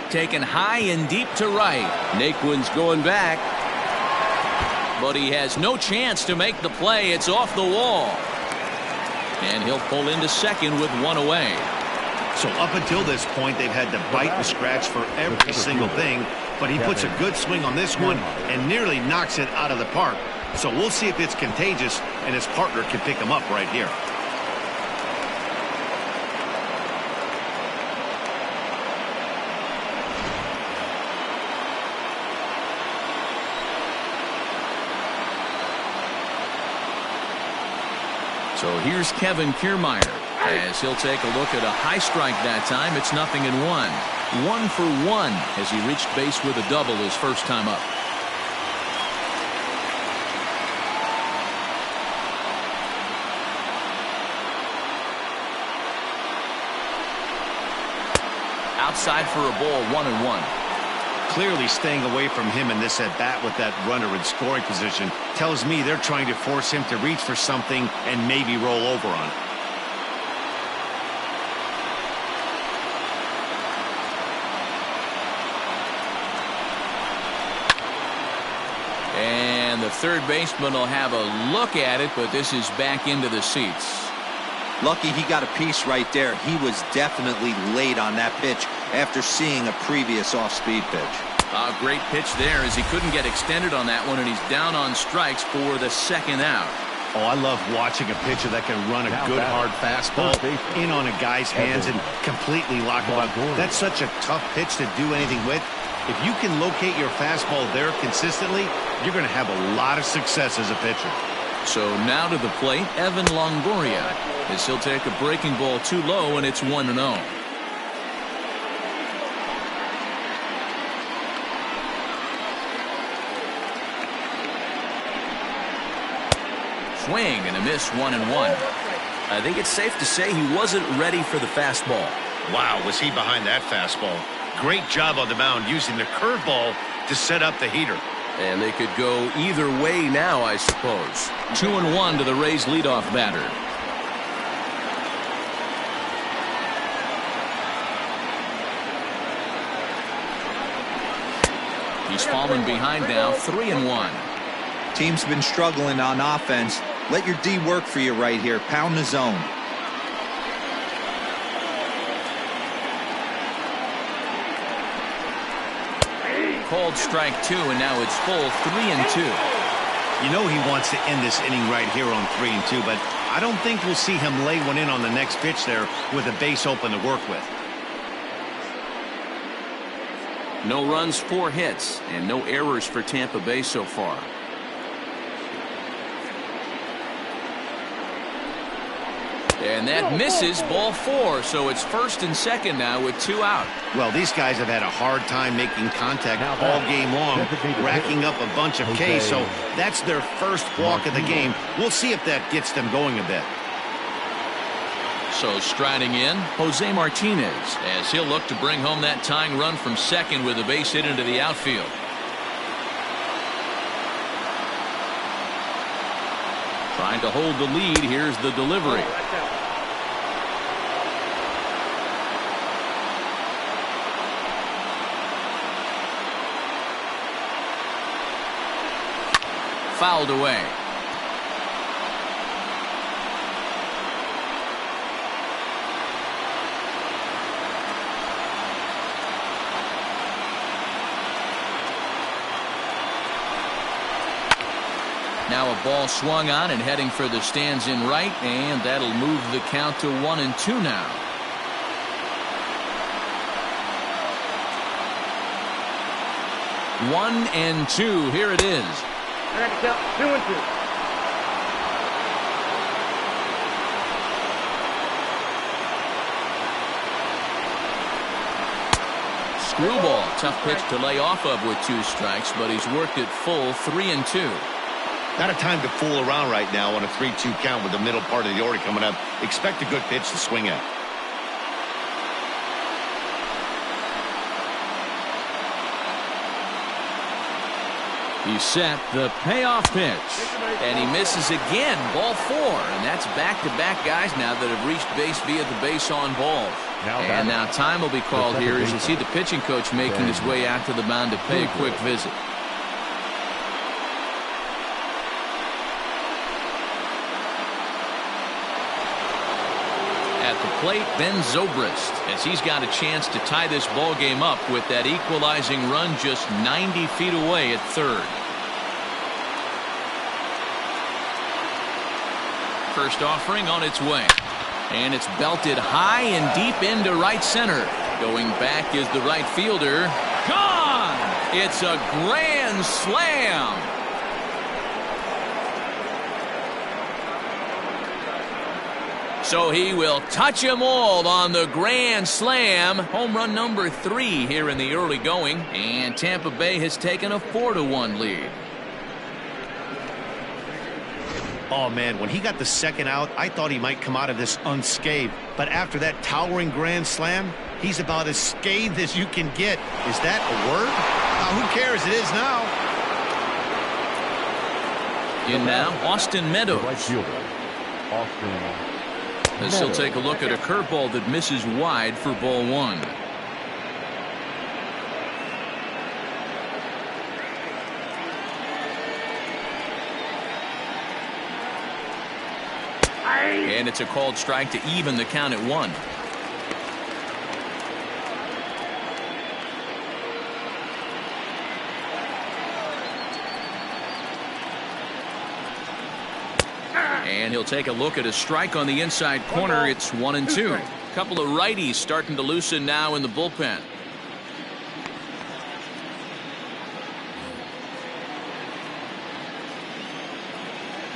Taken high and deep to right. Naquin's going back. But he has no chance to make the play. It's off the wall. And he'll pull into second with one away. So up until this point, they've had to bite and scratch for every single thing. But he puts a good swing on this one and nearly knocks it out of the park. So we'll see if it's contagious and his partner can pick him up right here. So here's Kevin Kiermaier as he'll take a look at a high strike that time. It's 0-1. 1 for 1 as he reached base with a double his first time up. Outside for a ball, 1-1. Clearly staying away from him in this at-bat with that runner in scoring position tells me they're trying to force him to reach for something and maybe roll over on it. And the third baseman will have a look at it, but this is back into the seats. Lucky he got a piece right there. He was definitely late on that pitch after seeing a previous off-speed pitch. A great pitch there as he couldn't get extended on that one, and he's down on strikes for the second out. Oh, I love watching a pitcher that can run a good hard fastball in on a guy's hands and completely lock him up. That's such a tough pitch to do anything with. If you can locate your fastball there consistently, you're going to have a lot of success as a pitcher. So now to the plate, Evan Longoria, as he'll take a breaking ball too low, and it's 1-0. Swing and a miss, 1-1. I think it's safe to say he wasn't ready for the fastball. Wow, was he behind that fastball. Great job on the mound using the curveball to set up the heater. And they could go either way now, I suppose. 2-1 to the Rays leadoff batter. He's fallen behind now, 3-1. Team's been struggling on offense. Let your D work for you right here. Pound the zone. Called strike 2, and now it's full 3-2. You know he wants to end this inning right here on 3-2, but I don't think we'll see him lay one in on the next pitch there with a base open to work with. No runs, 4 hits, and no errors for Tampa Bay so far. And that misses, ball 4, so it's first and second now with 2 out. Well, these guys have had a hard time making contact all game long, racking up a bunch of Ks, so that's their first walk of the game. We'll see if that gets them going a bit. So striding in, Jose Martinez, as he'll look to bring home that tying run from second with a base hit into the outfield. Trying to hold the lead. Here's the delivery. Fouled away. Now a ball swung on and heading for the stands in right, and that'll move the count to 1-2 now. One and two. Here it is. I got to count 2-2. Screwball. Tough pitch to lay off of with 2 strikes, but he's worked it full 3-2. Not a time to fool around right now on a 3-2 count with the middle part of the order coming up. Expect a good pitch to swing at. He's set the payoff pitch, and he misses again. Ball 4, and that's back-to-back guys now that have reached base via the base on balls. And now time will be called here as you see the pitching coach making his way out to the mound to pay a quick visit. At the plate, Ben Zobrist, as he's got a chance to tie this ball game up with that equalizing run just 90 feet away at third. First offering on its way, and it's belted high and deep into right center. Going back is the right fielder. Gone! It's a grand slam. So he will touch them all on the grand slam. Home run number 3 here in the early going. And Tampa Bay has taken a 4-1 lead. Oh, man, when he got the second out, I thought he might come out of this unscathed. But after that towering grand slam, he's about as scathed as you can get. Is that a word? Who cares? It is now. In now, Austin Meadows. Right fielder, Austin. As he'll take a look at a curveball that misses wide for ball 1. And it's a called strike to even the count at 1. And he'll take a look at a strike on the inside corner. It's 1-2. Couple of righties starting to loosen now in the bullpen.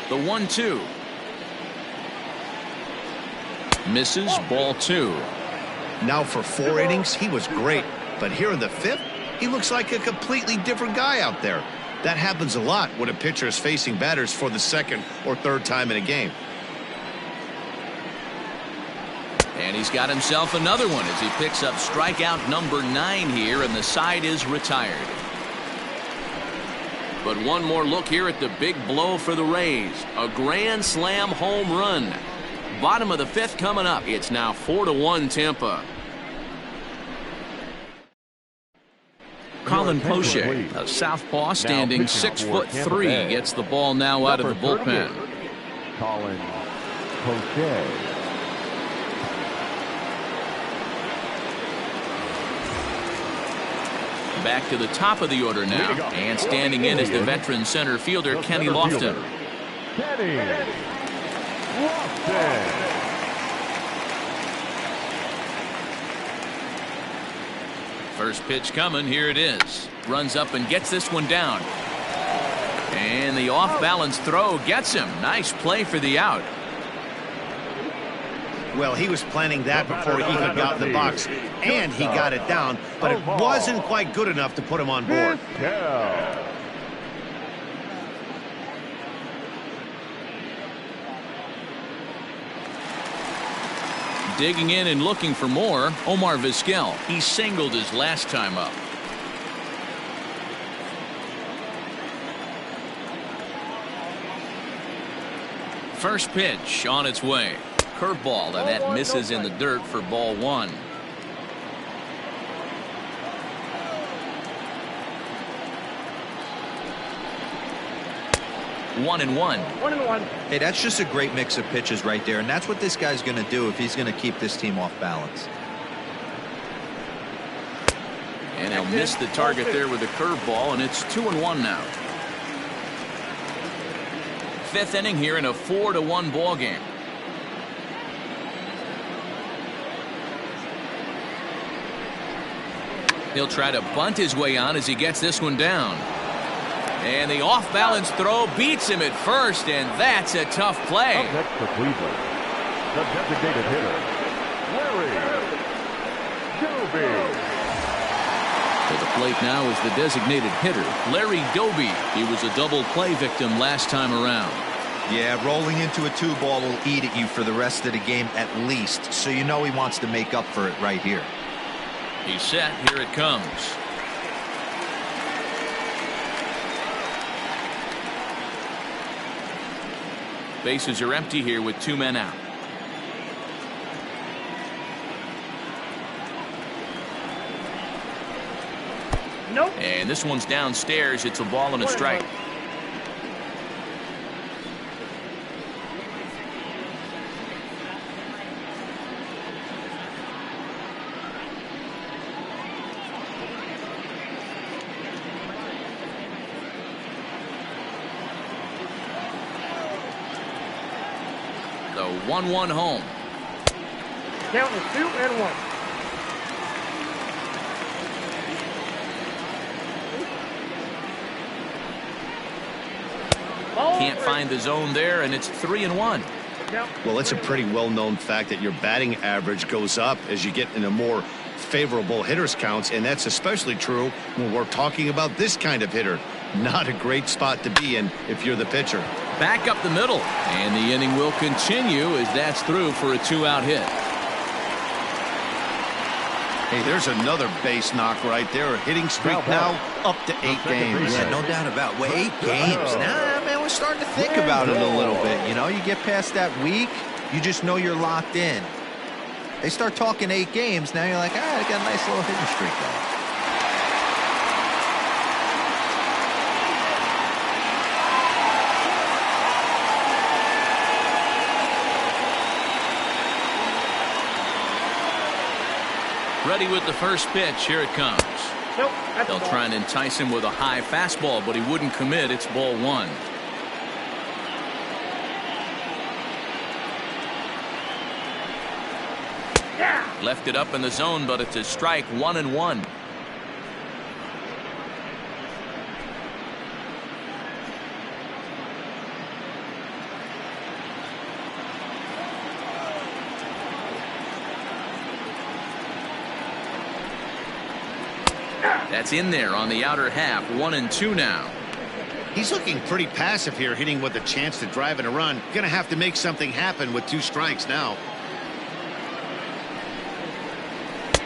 The 1-2. Misses, ball 2. Now for 4 innings, he was great. But here in the 5th, he looks like a completely different guy out there. That happens a lot when a pitcher is facing batters for the 2nd or 3rd time in a game. And he's got himself another one as he picks up strikeout number 9 here, and the side is retired. But one more look here at the big blow for the Rays. A grand slam home run. Bottom of the 5th coming up. It's now 4-1 Tampa. Colin Poche, a southpaw standing 6'3", gets the ball now out of the bullpen. Colin Poche. Back to the top of the order now, and standing in is the veteran center fielder Kenny Lofton. Kenny Lofton. First pitch coming. Here it is. Runs up and gets this one down. And the off-balance throw gets him. Nice play for the out. Well, he was planning that before he even got in the box, and he got it down, but it wasn't quite good enough to put him on board. Digging in and looking for more, Omar Vizquel. He singled his last time up. First pitch on its way. Curveball, and that misses in the dirt for ball 1. One and one. Hey, that's just a great mix of pitches right there, and that's what this guy's going to do if he's going to keep this team off balance. And he'll miss the target there with a curveball, and it's 2-1 now. 5th inning here in a 4-1 ball game. He'll try to bunt his way on as he gets this one down. And the off-balance throw beats him at first, and that's a tough play. Up next for Cleveland, the designated hitter, Larry Doby. To the plate now is the designated hitter, Larry Doby. He was a double play victim last time around. Yeah, rolling into a 2-ball will eat at you for the rest of the game at least, so you know he wants to make up for it right here. He's set. Here it comes. Bases are empty here with 2 men out. Nope. And this one's downstairs. It's a ball and a strike. The 1-1 home. Count is 2-1. Can't find the zone there, and it's 3-1. Well, it's a pretty well-known fact that your batting average goes up as you get into more favorable hitters counts, and that's especially true when we're talking about this kind of hitter. Not a great spot to be in if you're the pitcher. Back up the middle, and the inning will continue as that's through for a 2-out hit. Hey, there's another base knock right there. Hitting streak now up to 8 games. Yeah, no doubt about it. 8 games. Nah, man, we're starting to think about it a little bit. You know, you get past that week, you just know you're locked in. They start talking 8 games, now you're like, I got a nice little hitting streak going. Ready with the first pitch. Here it comes. Nope. They'll try and entice him with a high fastball, but he wouldn't commit. It's ball 1. Left it up in the zone, but it's a strike, 1-1. That's in there on the outer half. 1-2 now. He's looking pretty passive here, hitting with a chance to drive in a run. Gonna have to make something happen with 2 strikes now.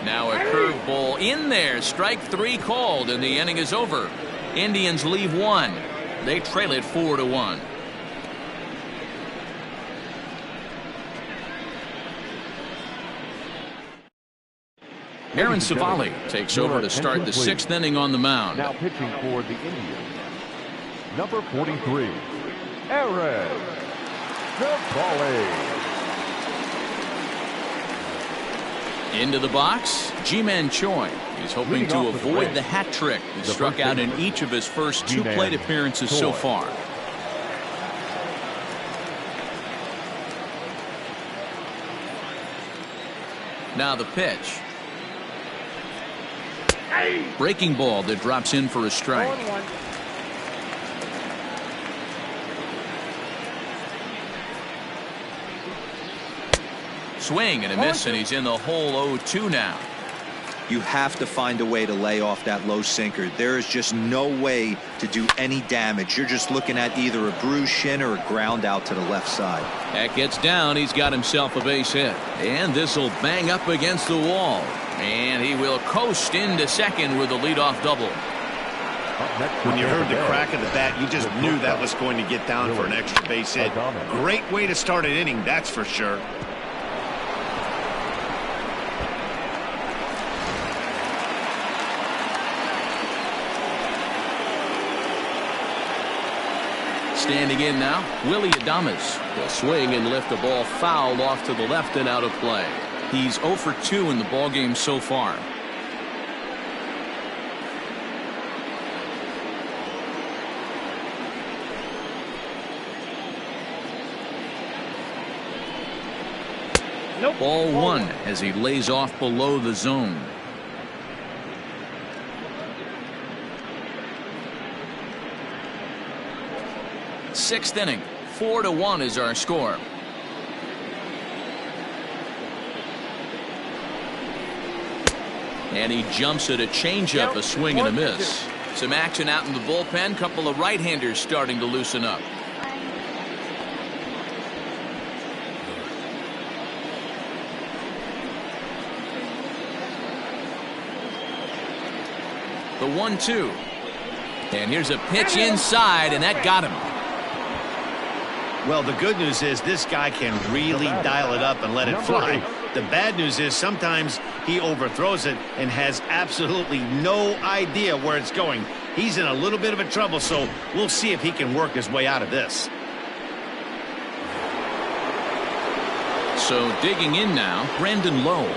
Now a curveball in there. Strike 3 called, and the inning is over. Indians leave 1. They trail it 4-1. Aaron Savali takes over to start the 6th inning on the mound. Now pitching for the Indians, number 43, Aaron Savali. Into the box, Ji-Man Choi. He's hoping to avoid the hat trick. He struck out in each of his first 2 plate appearances so far. Now the pitch. Breaking ball that drops in for a strike. 0-1. Swing and a miss, and he's in the hole. 0-2 now. You have to find a way to lay off that low sinker. There is just no way to do any damage. You're just looking at either a bruised shin or a ground out to the left side. That gets down. He's got himself a base hit. And this will bang up against the wall. And he will coast into second with a leadoff double. When you heard the crack of the bat, you just knew that was going to get down for an extra base hit. Great way to start an inning, that's for sure. Standing in now, Willie Adames will swing and lift the ball foul off to the left and out of play. He's 0 for 2 in the ballgame so far. Nope. Ball 1 as he lays off below the zone. Sixth inning, 4-1 is our score. And he jumps at a changeup, a swing and a miss. Some action out in the bullpen. Couple of right-handers starting to loosen up. The 1-2. And here's a pitch inside, and that got him. Well, the good news is this guy can really dial it up and let it fly. The bad news is sometimes he overthrows it and has absolutely no idea where it's going. He's in a little bit of a trouble, so we'll see if he can work his way out of this. So digging in now, Brandon Lowe.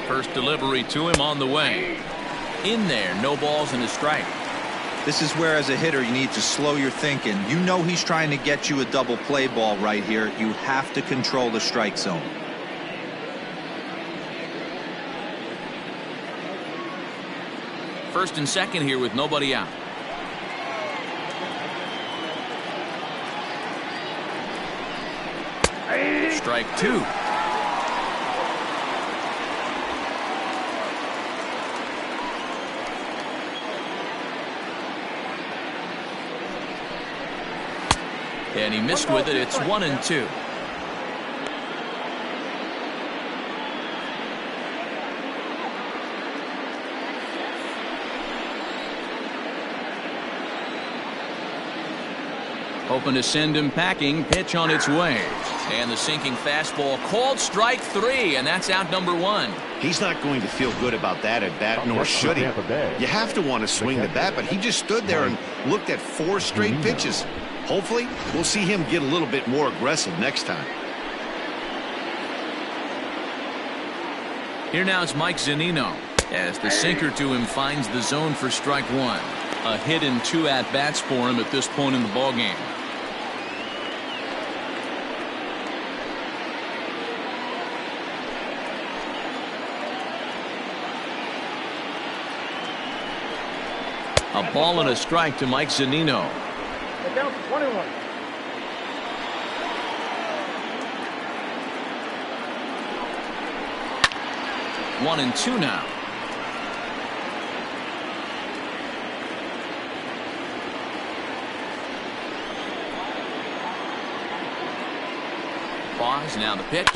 First delivery to him on the way. In there, no balls and a strike. This is where, as a hitter, you need to slow your thinking. You know he's trying to get you a double play ball right here. You have to control the strike zone. First and second here with nobody out. Strike 2. And he missed with it. It's 1-2. Hoping to send him packing. Pitch on its way. And the sinking fastball called strike 3, and that's out number 1. He's not going to feel good about that at bat, nor should he. You have to want to swing the bat, but he just stood there and looked at 4 straight pitches. Hopefully, we'll see him get a little bit more aggressive next time. Here now is Mike Zunino. as the sinker to him finds the zone for strike one. A hit and 2 at-bats for him at this point in the ballgame. A ball and a strike to Mike Zunino. Down to 21. 1-2 now. Pause, now the pitch.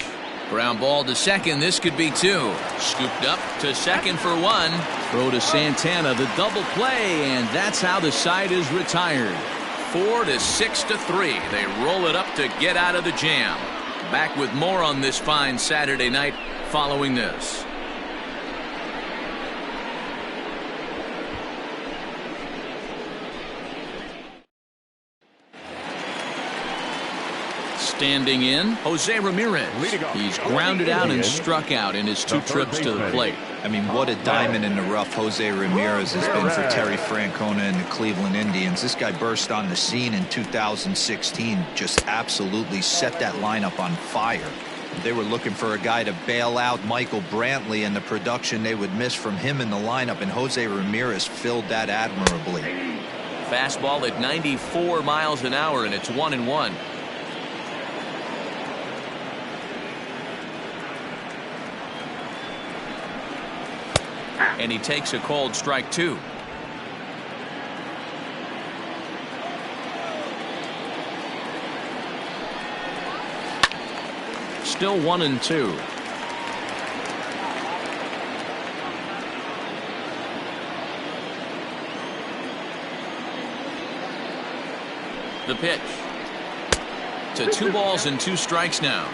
Ground ball to second. This could be 2. Scooped up to second for 1. Throw to Santana, the double play, and that's how the side is retired. 4-6-3. They roll it up to get out of the jam. Back with more on this fine Saturday night following this. Standing in, Jose Ramirez. He's grounded out and struck out in his 2 trips to the plate. I mean, what a diamond in the rough Jose Ramirez has been for Terry Francona and the Cleveland Indians. This guy burst on the scene in 2016, just absolutely set that lineup on fire. They were looking for a guy to bail out Michael Brantley and the production they would miss from him in the lineup, and Jose Ramirez filled that admirably. Fastball at 94 miles an hour, and it's 1-1. And he takes a called strike 2. Still 1-2. The pitch. To 2 balls and 2 strikes now.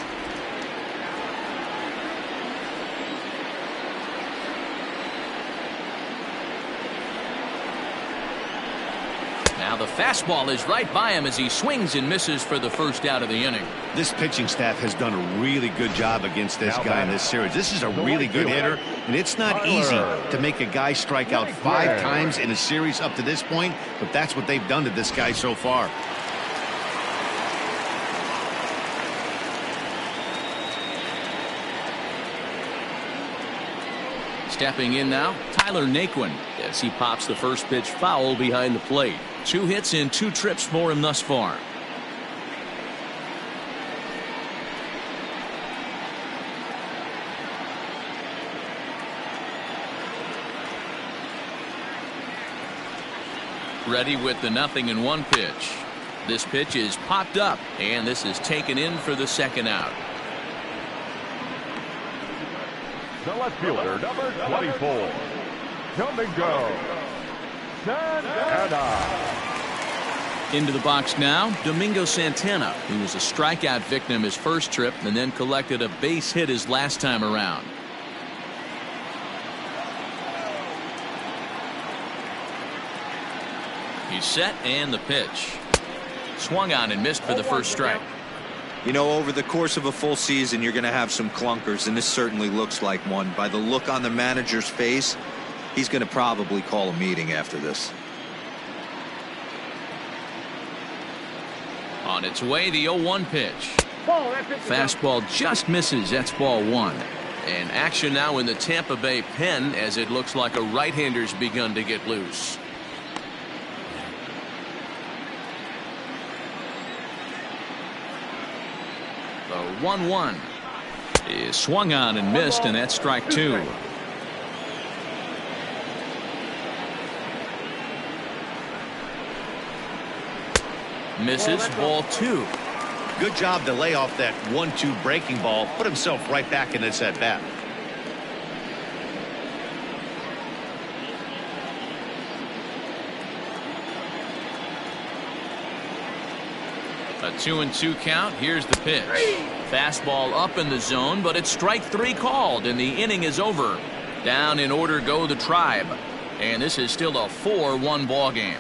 Now the fastball is right by him as he swings and misses for the first out of the inning. This pitching staff has done a really good job against this guy in this series. This is a really good hitter, and it's not easy to make a guy strike out 5 times in a series up to this point, but that's what they've done to this guy so far. Stepping in now, Tyler Naquin, as he pops the first pitch foul behind the plate. 2 hits in 2 trips for him thus far. Ready with the 0-1 pitch. This pitch is popped up, and this is taken in for the second out. The left fielder, number 24, Domingo Santana. Into the box now, Domingo Santana, who was a strikeout victim his first trip and then collected a base hit his last time around. He's set, and the pitch. Swung on and missed for the first strike. You know, over the course of a full season, you're going to have some clunkers, and this certainly looks like one. By the look on the manager's face, he's going to probably call a meeting after this. On its way, the 0-1 pitch. Fastball just misses. That's ball 1. And action now in the Tampa Bay pen, as it looks like a right-hander's begun to get loose. The 1-1 is swung on and missed, and that's strike 2. Misses, ball 2. Good job to lay off that 1-2 breaking ball, put himself right back in this at bat. A 2-2 count. Here's the pitch. Fastball up in the zone, but it's strike 3 called, and the inning is over. Down in order go the Tribe, and this is still a 4-1 ball game.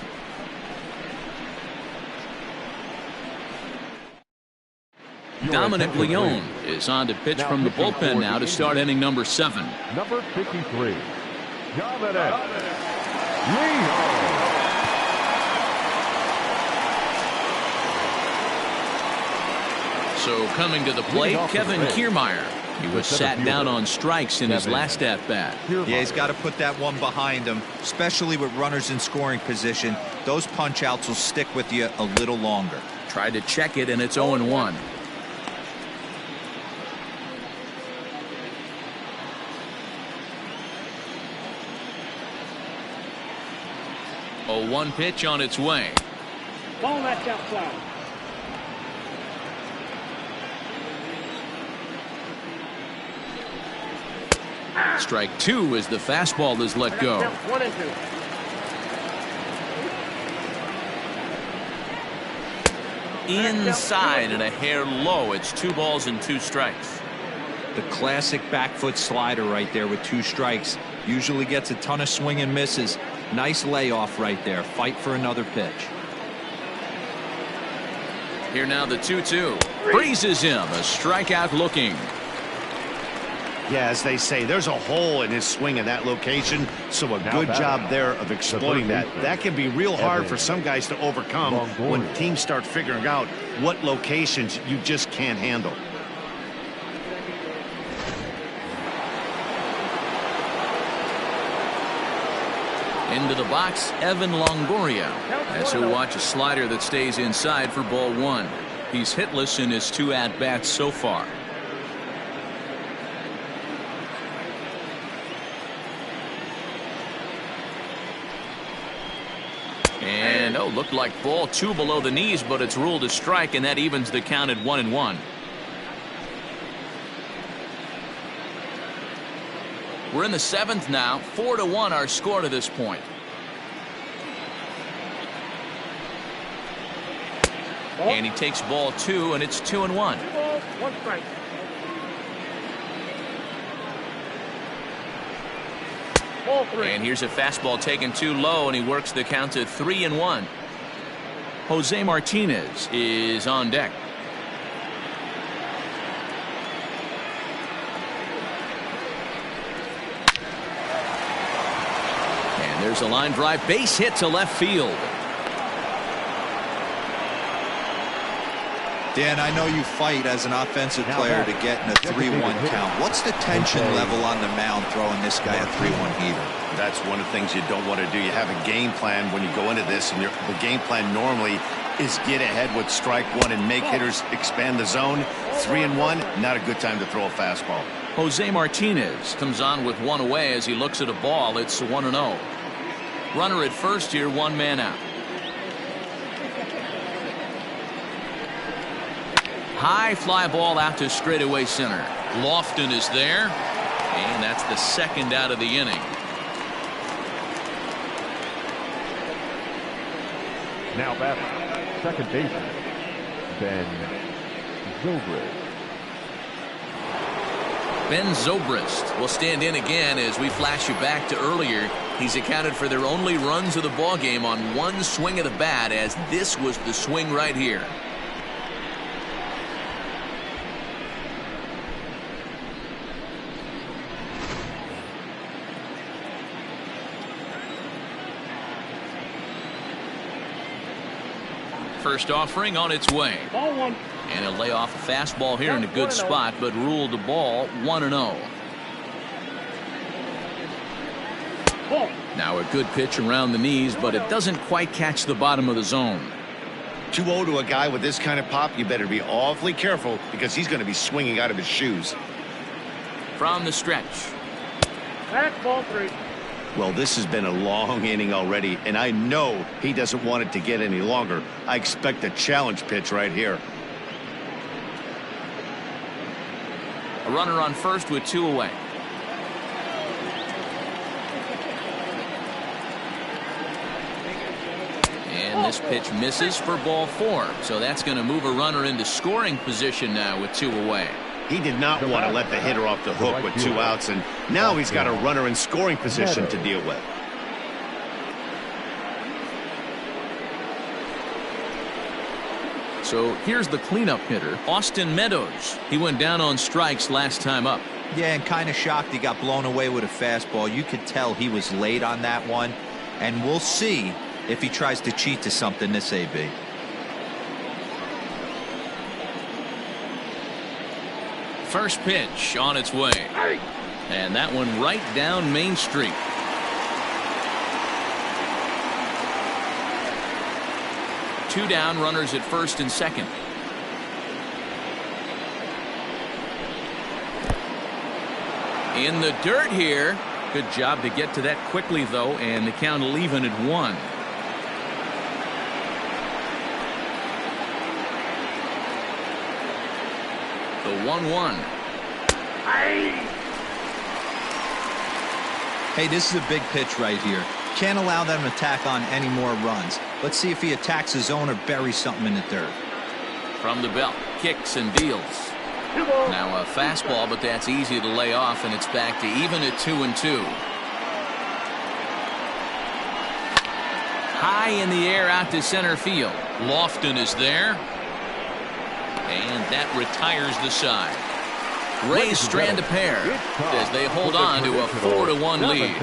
Dominic Leone is on to pitch from the bullpen now to start inning number 7. Number 53, Dominic Leon. So coming to the plate, Kevin Kiermaier. He was sat down on strikes in his last at-bat. Yeah, he's got to put that one behind him, especially with runners in scoring position. Those punch-outs will stick with you a little longer. Tried to check it, and it's 0-1. A 1 pitch on its way. Ball that's outside. Strike 2 as the fastball is let go. 1-2. Inside and a hair low. It's 2 balls and 2 strikes. The classic back foot slider right there with 2 strikes. Usually gets a ton of swing and misses. Nice layoff right there. Fight for another pitch. Here now the 2-2. Freezes him. A strikeout looking. Yeah, as they say, there's a hole in his swing in that location, so a good job there of exploiting that. That can be real hard for some guys to overcome when teams start figuring out what locations you just can't handle. Into the box, Evan Longoria, as he'll watch a slider that stays inside for ball 1. He's hitless in his 2 at-bats so far. And looked like ball 2 below the knees, but it's ruled a strike, and that evens the count at 1-1. We're in the 7th now. 4-1 our score to this point. And he takes ball 2, and it's 2-1. 2 balls, 1 strike. Ball 3. And here's a fastball taken too low, and he works the count to 3-1. Jose Martinez is on deck. And there's a line drive, base hit to left field. Dan, I know you fight as an offensive player to get in a 3-1 count. What's the tension level on the mound throwing this guy a 3-1 heater? That's one of the things you don't want to do. You have a game plan when you go into this, and the game plan normally is get ahead with strike 1 and make hitters expand the zone. 3-1, not a good time to throw a fastball. Jose Martinez comes on with 1 away as he looks at a ball. It's 1-0. Runner at first here, 1 man out. High fly ball out to straightaway center. Lofton is there, and that's the 2nd out of the inning. Now batting, second baseman, Ben Zobrist. Ben Zobrist will stand in again as we flash you back to earlier. He's accounted for their only runs of the ball game on 1 swing of the bat, as this was the swing right here. First offering on its way. Ball 1. And he'll lay off a fastball here in a good spot, but ruled the ball 1-0. Now a good pitch around the knees, but it doesn't quite catch the bottom of the zone. 2-0 to a guy with this kind of pop, you better be awfully careful because he's going to be swinging out of his shoes. From the stretch. That's ball 3. Well, this has been a long inning already, and I know he doesn't want it to get any longer. I expect a challenge pitch right here. A runner on first with 2 away. And this pitch misses for ball 4. So that's going to move a runner into scoring position now with 2 away. He did not want to let the hitter off the hook with 2 outs, and now he's got a runner in scoring position to deal with. So here's the cleanup hitter, Austin Meadows. He went down on strikes last time up. Yeah, and kind of shocked he got blown away with a fastball. You could tell he was late on that one. And we'll see if he tries to cheat to something this AB. First pitch on its way. And that one right down Main Street. Two down, runners at first and second. In the dirt here. Good job to get to that quickly, though, and the count will even at 1. The 1-1. Hey, this is a big pitch right here. Can't allow them to tack on any more runs. Let's see if he attacks his zone or buries something in the dirt. From the belt, kicks and deals. Now a fastball, but that's easy to lay off, and it's back to even at 2-2. High in the air out to center field. Lofton is there. And that retires the side. Rays strand a pair as they hold on to a 4-1 lead.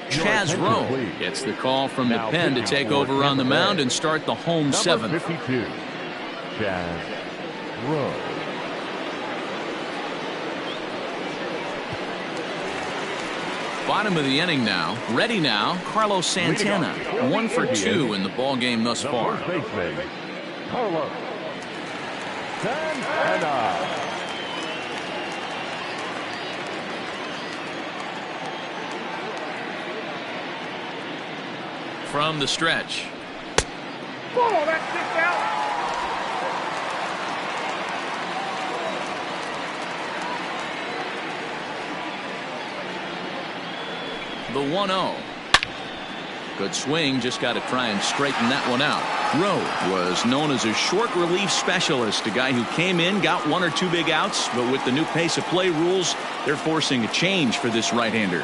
Chaz Rowe gets the call from the pen to take over on the mound and start the home 7th. 52, Chaz Rowe. Bottom of the inning now. Ready now, Carlos Santana. 1 for 2 in the ball game thus far. First baseman, Carlos Santana. From the stretch. Oh, that's kicked out. The 1-0. Good swing, just got to try and straighten that one out. Rowe was known as a short relief specialist, a guy who came in, got 1 or 2 big outs, but with the new pace of play rules, they're forcing a change for this right-hander.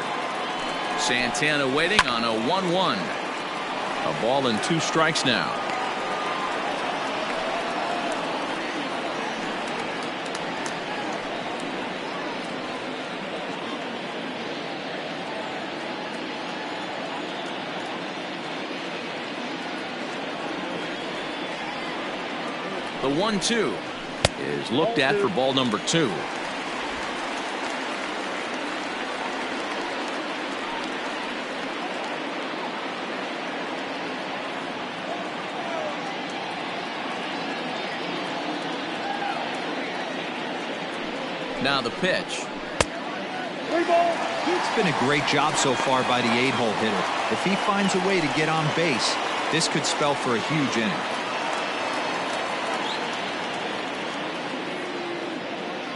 Santana waiting on a 1-1. A ball and 2 strikes now. The 1-2 is looked at for ball number 2. Now the pitch. It's been a great job so far by the 8-hole hitter. If he finds a way to get on base, this could spell for a huge inning.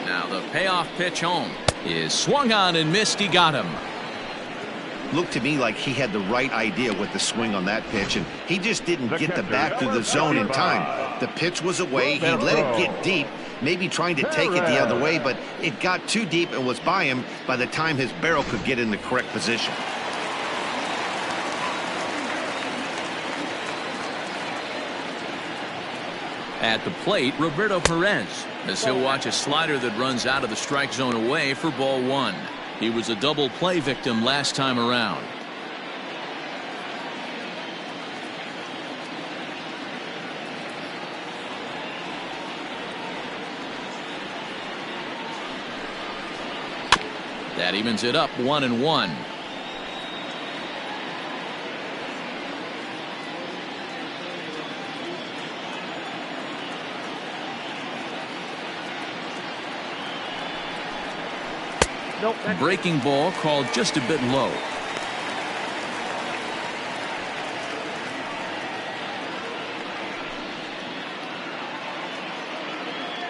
Now the payoff pitch home is swung on and missed. He got him. Looked to me like he had the right idea with the swing on that pitch, and he just didn't get the bat through the zone in time. The pitch was away. He let it get deep, maybe trying to take it the other way, but it got too deep and was by him by the time his barrel could get in the correct position. At the plate, Roberto Perez, as he'll watch a slider that runs out of the strike zone away for ball 1. He was a double play victim last time around. That evens it up 1-1. Nope. Breaking ball called just a bit low.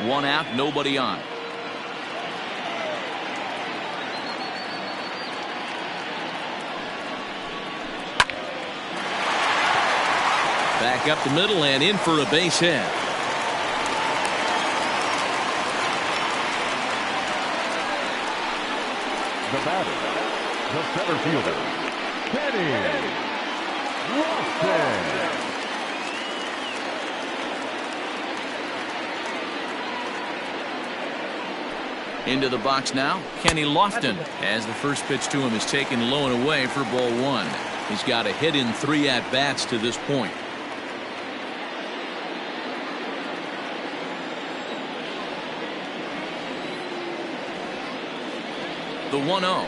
One out, nobody on. Back up the middle and in for a base hit. The batter, the center fielder, Kenny Lofton. Into the box now, Kenny Lofton, as the first pitch to him is taken low and away for ball 1. He's got a hit in 3 at-bats to this point. The 1-0.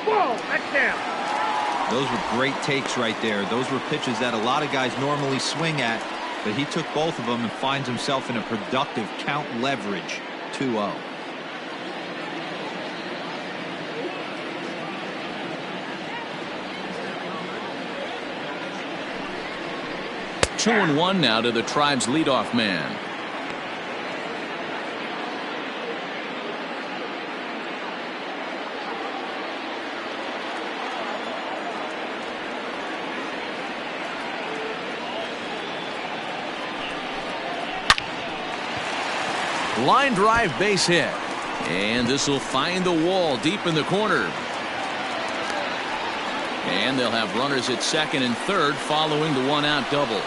Whoa, that's down. Those were great takes right there. Those were pitches that a lot of guys normally swing at, but he took both of them and finds himself in a productive count leverage 2-0. Two and one now to the Tribe's leadoff man. Line drive base hit. And this will find the wall deep in the corner. And they'll have runners at second and third following the 1-out double.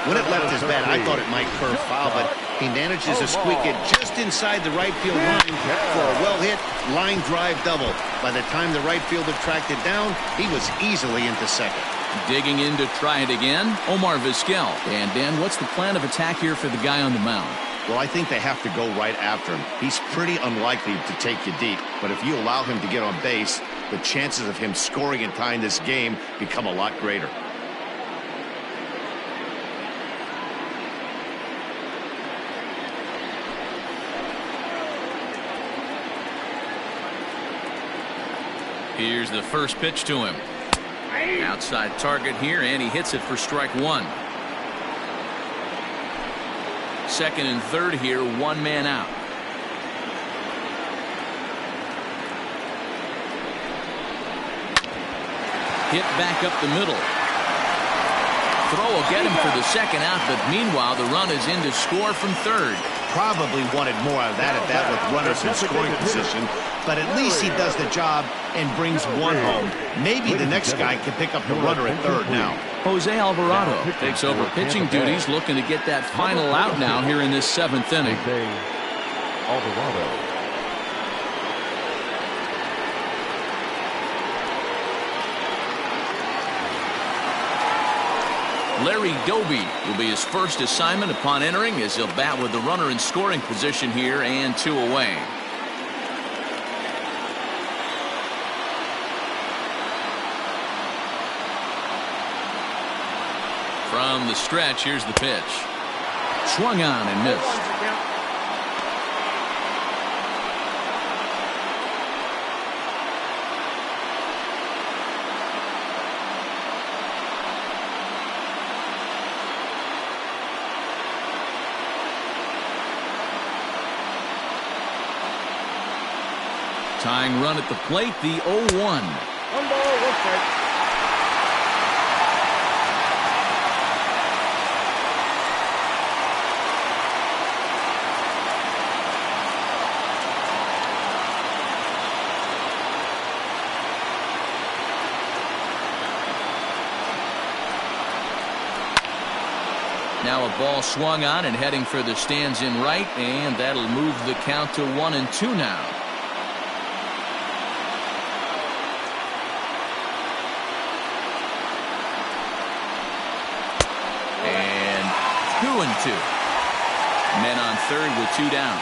When it left his bat, I thought it might curve foul, but he manages to squeak it just inside the right field line for a well-hit line drive double. By the time the right fielder tracked it down, he was easily into second. Digging in to try it again, Omar Vizquel. And Dan, what's the plan of attack here for the guy on the mound? Well, I think they have to go right after him. He's pretty unlikely to take you deep, but if you allow him to get on base, the chances of him scoring and tying this game become a lot greater. Here's the first pitch to him. Outside target here, and he hits it for strike 1. Second and third here, 1 man out. Hit back up the middle. Throw will get him for the second out, but meanwhile the run is in to score from third. Probably wanted more out of that at that with runners in scoring position, but at least he does the job and brings 1 home. Maybe the next guy can pick up the runner at third now. Jose Alvarado takes over pitching duties, looking to get that final out now here in this 7th inning. Alvarado. Larry Doby will be his first assignment upon entering, as he'll bat with the runner in scoring position here and 2 away. From the stretch, here's the pitch. Swung on and missed. Tying run at the plate, the 0-1. 1 ball, 1 strike. Now a ball swung on and heading for the stands in right, and that'll move the count to 1-2 now. And 2-2. Men on third with 2 down.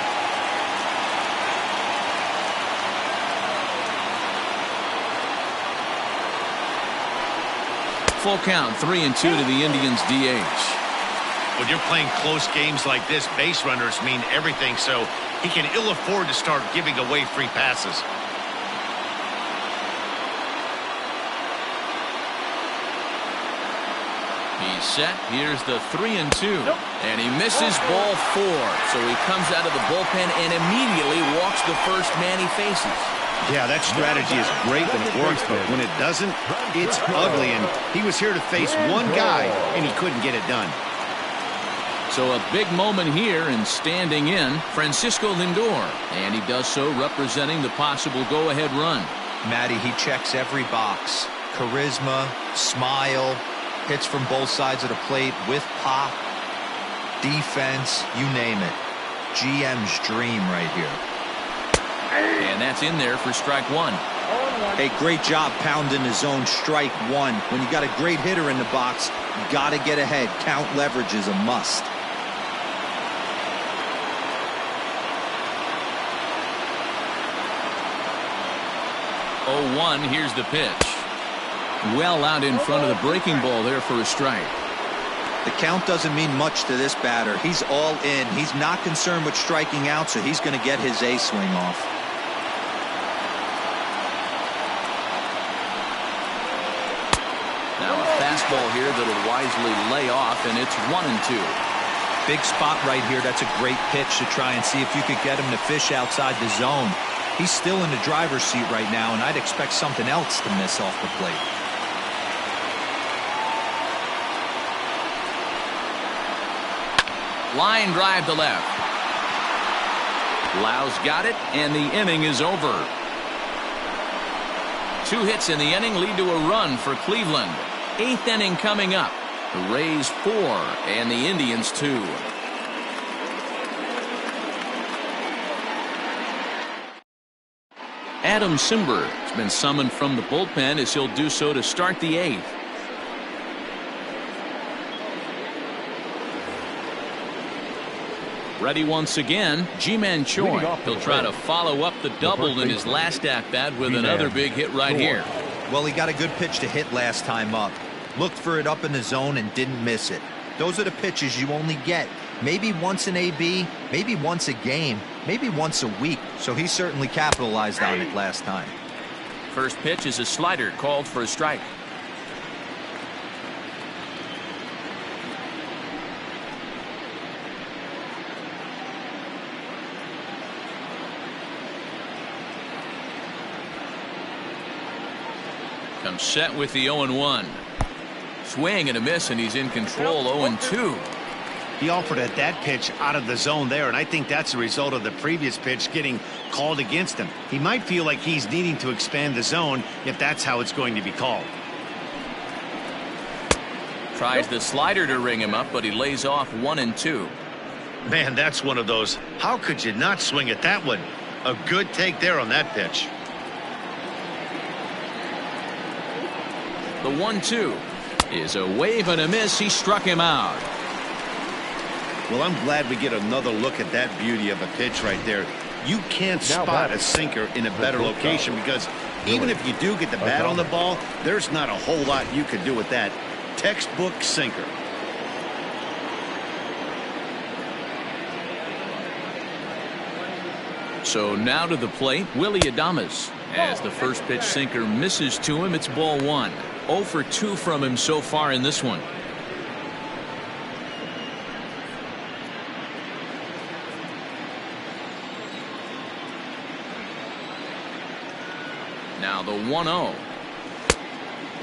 Full count, 3-2 to the Indians DH. When you're playing close games like this, base runners mean everything, so he can ill afford to start giving away free passes. He's set. Here's the 3-2. And he misses ball 4. So he comes out of the bullpen and immediately walks the first man he faces. Yeah, that strategy is great when it works, but when it doesn't, it's ugly. And he was here to face one guy, and he couldn't get it done. So a big moment here, and standing in, Francisco Lindor. And he does so representing the possible go-ahead run. Matty, he checks every box. Charisma, smile, hits from both sides of the plate with pop, defense, you name it. GM's dream right here. And that's in there for strike one. Hey, great job pounding the zone. Strike one. When you got a great hitter in the box, you got to get ahead. Count leverage is a must. Oh, 1, here's the pitch. Well out in front of the breaking ball there for a strike. The count doesn't mean much to this batter. He's all in. He's not concerned with striking out, so he's going to get his A swing off. Now a fastball here that'll wisely lay off, and it's 1-2. Big spot right here. That's a great pitch to try and see if you could get him to fish outside the zone. He's still in the driver's seat right now, and I'd expect something else to miss off the plate. Line drive to left. Lau's got it, and the inning is over. 2 hits in the inning lead to a run for Cleveland. 8th inning coming up. The Rays 4 and the Indians 2. Adam Simber has been summoned from the bullpen as he'll do so to start the 8th. Ready once again, Ji-Man Choi. He'll try to follow up the double in his last at-bat with another big hit right here. Well, he got a good pitch to hit last time up. Looked for it up in the zone and didn't miss it. Those are the pitches you only get. Maybe once an AB, maybe once a game, maybe once a week. So he certainly capitalized on it last time. First pitch is a slider called for a strike. Comes set with the 0-1. Swing and a miss, and he's in control. 0-2. He offered at that pitch out of the zone there, and I think that's a result of the previous pitch getting called against him. He might feel like he's needing to expand the zone if that's how it's going to be called. Tries the slider to ring him up, but he lays off 1-2. Man, that's one of those. How could you not swing at that one? A good take there on that pitch. The 1-2 is a wave and a miss. He struck him out. Well, I'm glad we get another look at that beauty of a pitch right there. You can't spot a sinker in a better location because even if you do get the bat on the ball, there's not a whole lot you can do with that. Textbook sinker. So now to the plate, Willy Adames. As the first pitch sinker misses to him, it's ball 1. 0 for 2 from him so far in this one. Now the 1-0.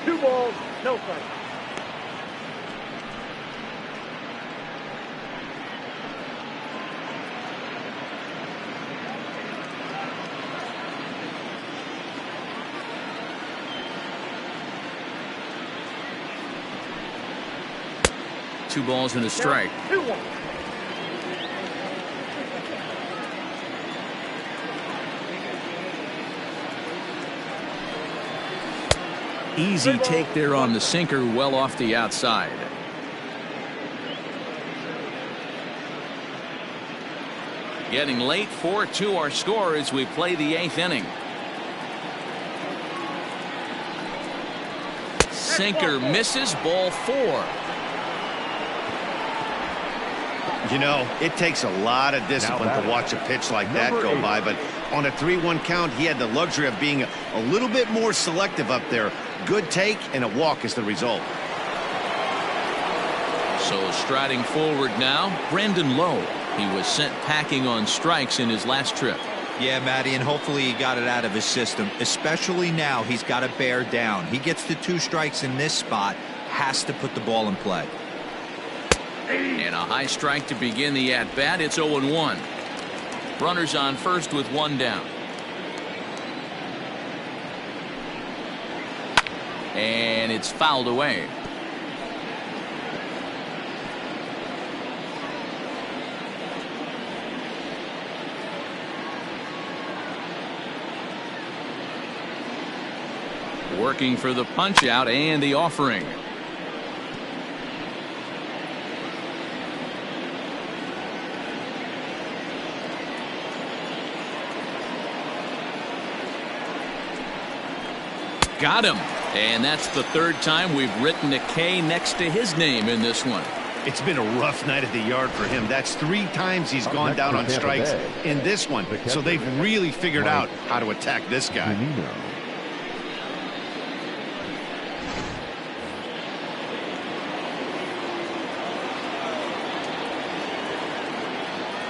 2 balls, no strikes. Two balls and a strike. 2-1. Easy take there on the sinker, well off the outside. Getting late, 4-2 our score as we play the 8th inning. Sinker misses, ball 4. You know, it takes a lot of discipline to watch a pitch like that go by, but on a 3-1 count, he had the luxury of being a little bit more selective up there. Good take and a walk is the result. So striding forward now, Brandon Lowe. He was sent packing on strikes in his last trip. Yeah, Matty, and hopefully he got it out of his system. Especially now, he's got to bear down. He gets the 2 strikes in this spot, has to put the ball in play. And a high strike to begin the at-bat. It's 0-1. Runners on first with 1 down. And it's fouled away. Working for the punch out and the offering. Got him. And that's the third time we've written a K next to his name in this one. It's been a rough night at the yard for him. That's 3 times he's gone down on strikes in this one. So they've really figured out how to attack this guy.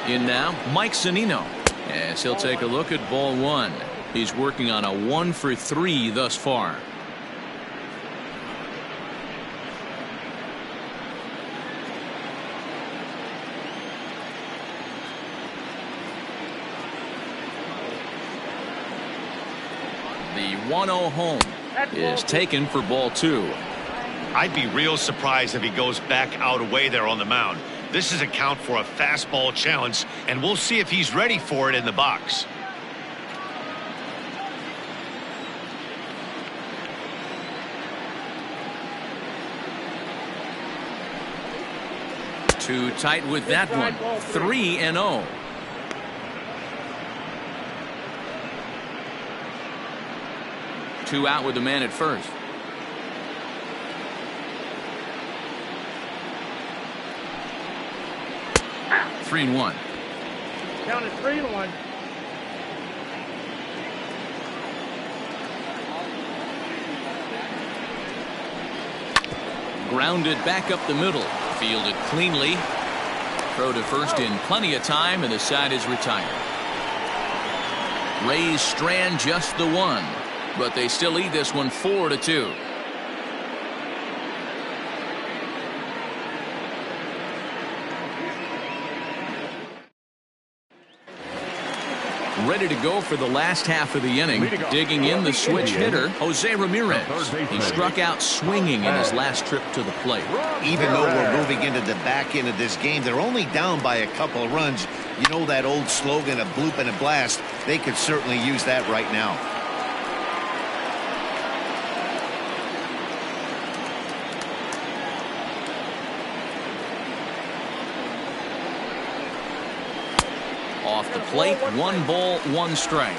In now, Mike Zunino. As he'll take a look at ball 1. He's working on a 1 for 3 thus far. The 1-0 home is taken for ball 2. I'd be real surprised if he goes back out away there on the mound. This is a count for a fastball challenge, and we'll see if he's ready for it in the box. Too tight with that one. 3-0. Two out with the man at first. Three and 1. Count it 3-1. Grounded back up the middle. Fielded cleanly. Throw to first in plenty of time, and the side is retired. Rays strand just the 1, but they still lead this one 4-2. Ready to go for the last half of the inning. Digging in the switch hitter, Jose Ramirez. He struck out swinging in his last trip to the plate. Even though we're moving into the back end of this game, they're only down by a couple of runs. You know that old slogan, a bloop and a blast. They could certainly use that right now. Off the plate, 1 ball, 1 strike.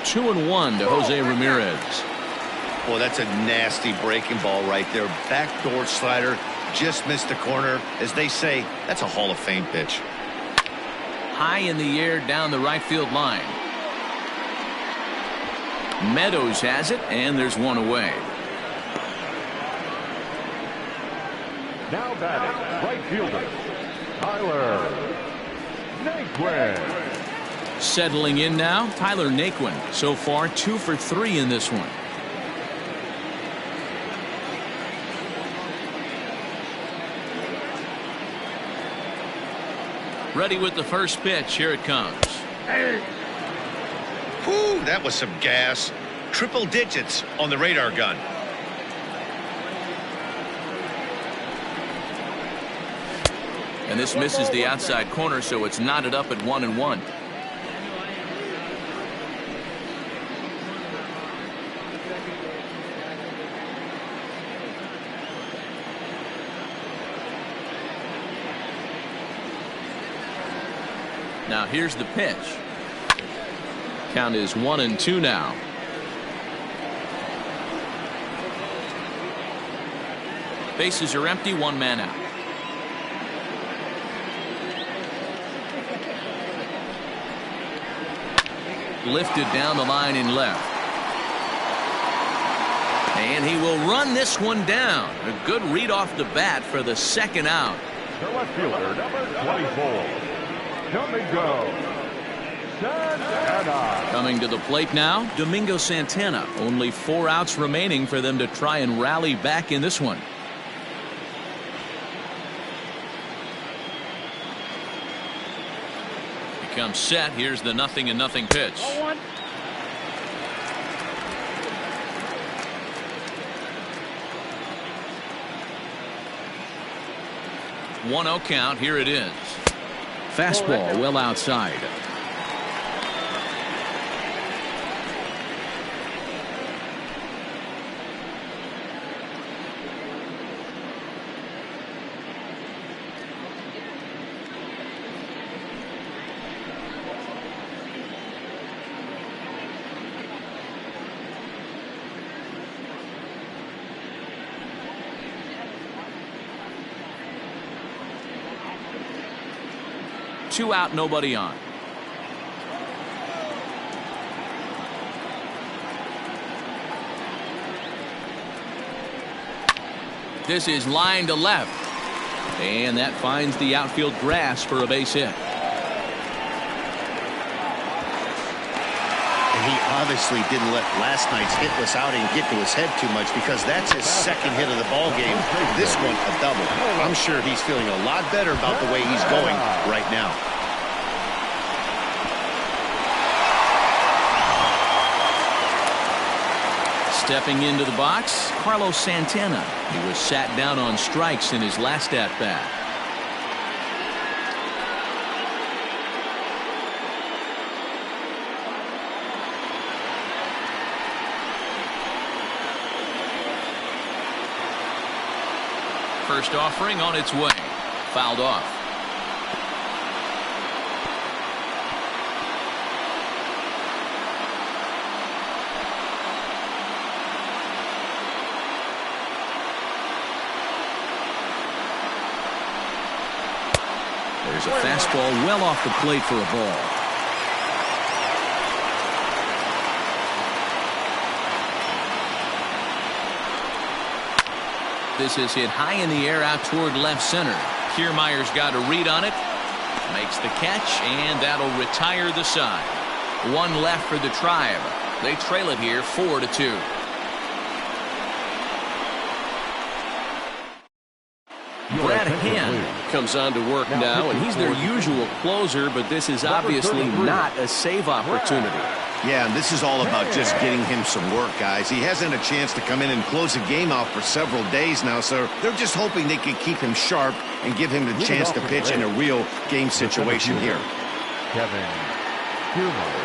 Two and 1 to Jose Ramirez. Well, that's a nasty breaking ball right there. Backdoor slider, just missed the corner. As they say, that's a Hall of Fame pitch. High in the air down the right field line. Meadows has it, and there's 1 away. Now batting, right fielder, Tyler Naquin. Settling in now, Tyler Naquin. So far, 2 for 3 in this one. Ready with the first pitch. Here it comes. Whew, that was some gas. Triple digits on the radar gun. And this misses the outside corner, so it's knotted up at 1-1. Now here's the pitch. Count is 1-2 now. Bases are empty, 1 man out. Lifted down the line in left. And he will run this one down. A good read off the bat for the 2nd out. The left fielder, number 24, Domingo Santana. Coming to the plate now, Domingo Santana. Only 4 outs remaining for them to try and rally back in this one. Comes set. Here's the 0-0 pitch. 1-0 count. Here it is. Fastball well outside. Two out, nobody on. This is line to left. And that finds the outfield grass for a base hit. And he obviously didn't let last night's hitless outing get to his head too much, because that's his second hit of the ball game. This one a double. I'm sure he's feeling a lot better about the way he's going right now. Stepping into the box, Carlos Santana. He was sat down on strikes in his last at-bat. First offering on its way. Fouled off. There's a fastball well off the plate for a ball. This is hit high in the air out toward left center. Kiermaier's got a read on it. Makes the catch, and that'll retire the side. One left for the Tribe. They trail it here 4-2. Brad Hand comes on to work now, and he's their usual closer, but this is obviously not a save opportunity. Yeah, and this is all about just getting him some work, guys. He hasn't a chance to come in and close a game out for several days now, so they're just hoping they can keep him sharp and give him the chance to pitch in a real game situation here. Kevin Kiermaier.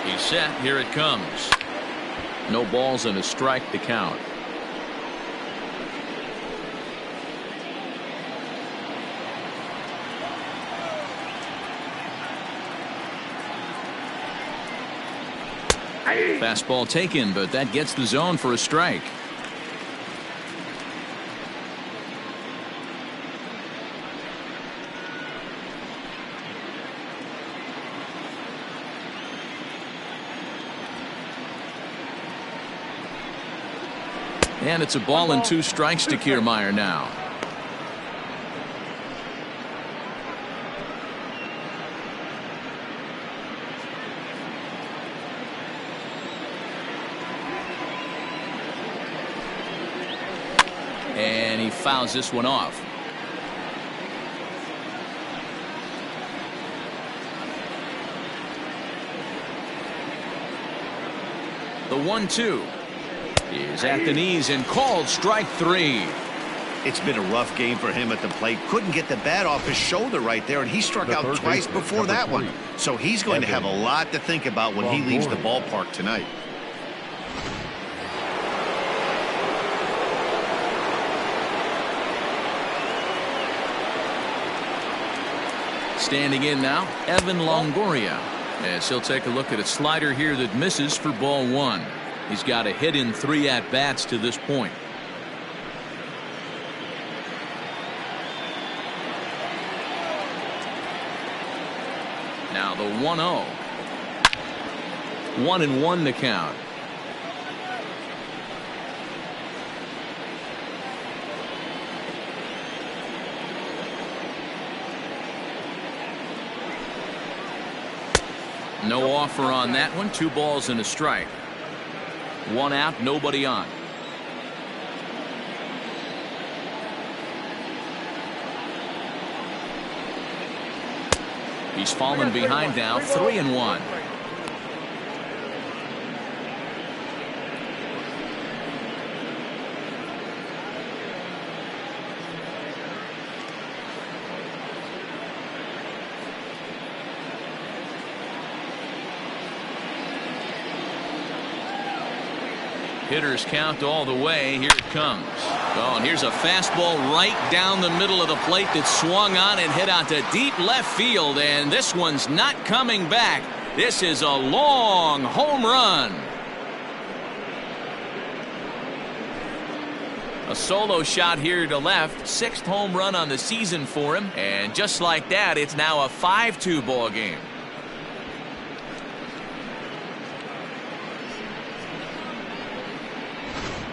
He's set. Here it comes. No balls and a strike to count. Fastball taken, but that gets the zone for a strike. And it's a ball and 2 strikes to Kiermaier now. And he fouls this one off. The 1-2 is at the knees and called strike 3. It's been a rough game for him at the plate. Couldn't get the bat off his shoulder right there, and he struck out twice before that one. So he's going to have a lot to think about when he leaves the ballpark tonight. Standing in now, Evan Longoria, as he'll take a look at a slider here that misses for ball 1. He's got a hit in 3 at-bats to this point. Now the 1-0. 1-1 the count. No offer on that one. 2 balls and a strike. 1 out, nobody on. He's fallen behind now, 3-1. Hitters count all the way. Here it comes. Oh, and here's a fastball right down the middle of the plate that swung on and hit out to deep left field. And this one's not coming back. This is a long home run. A solo shot here to left. 6th home run on the season for him. And just like that, it's now a 5-2 ball game.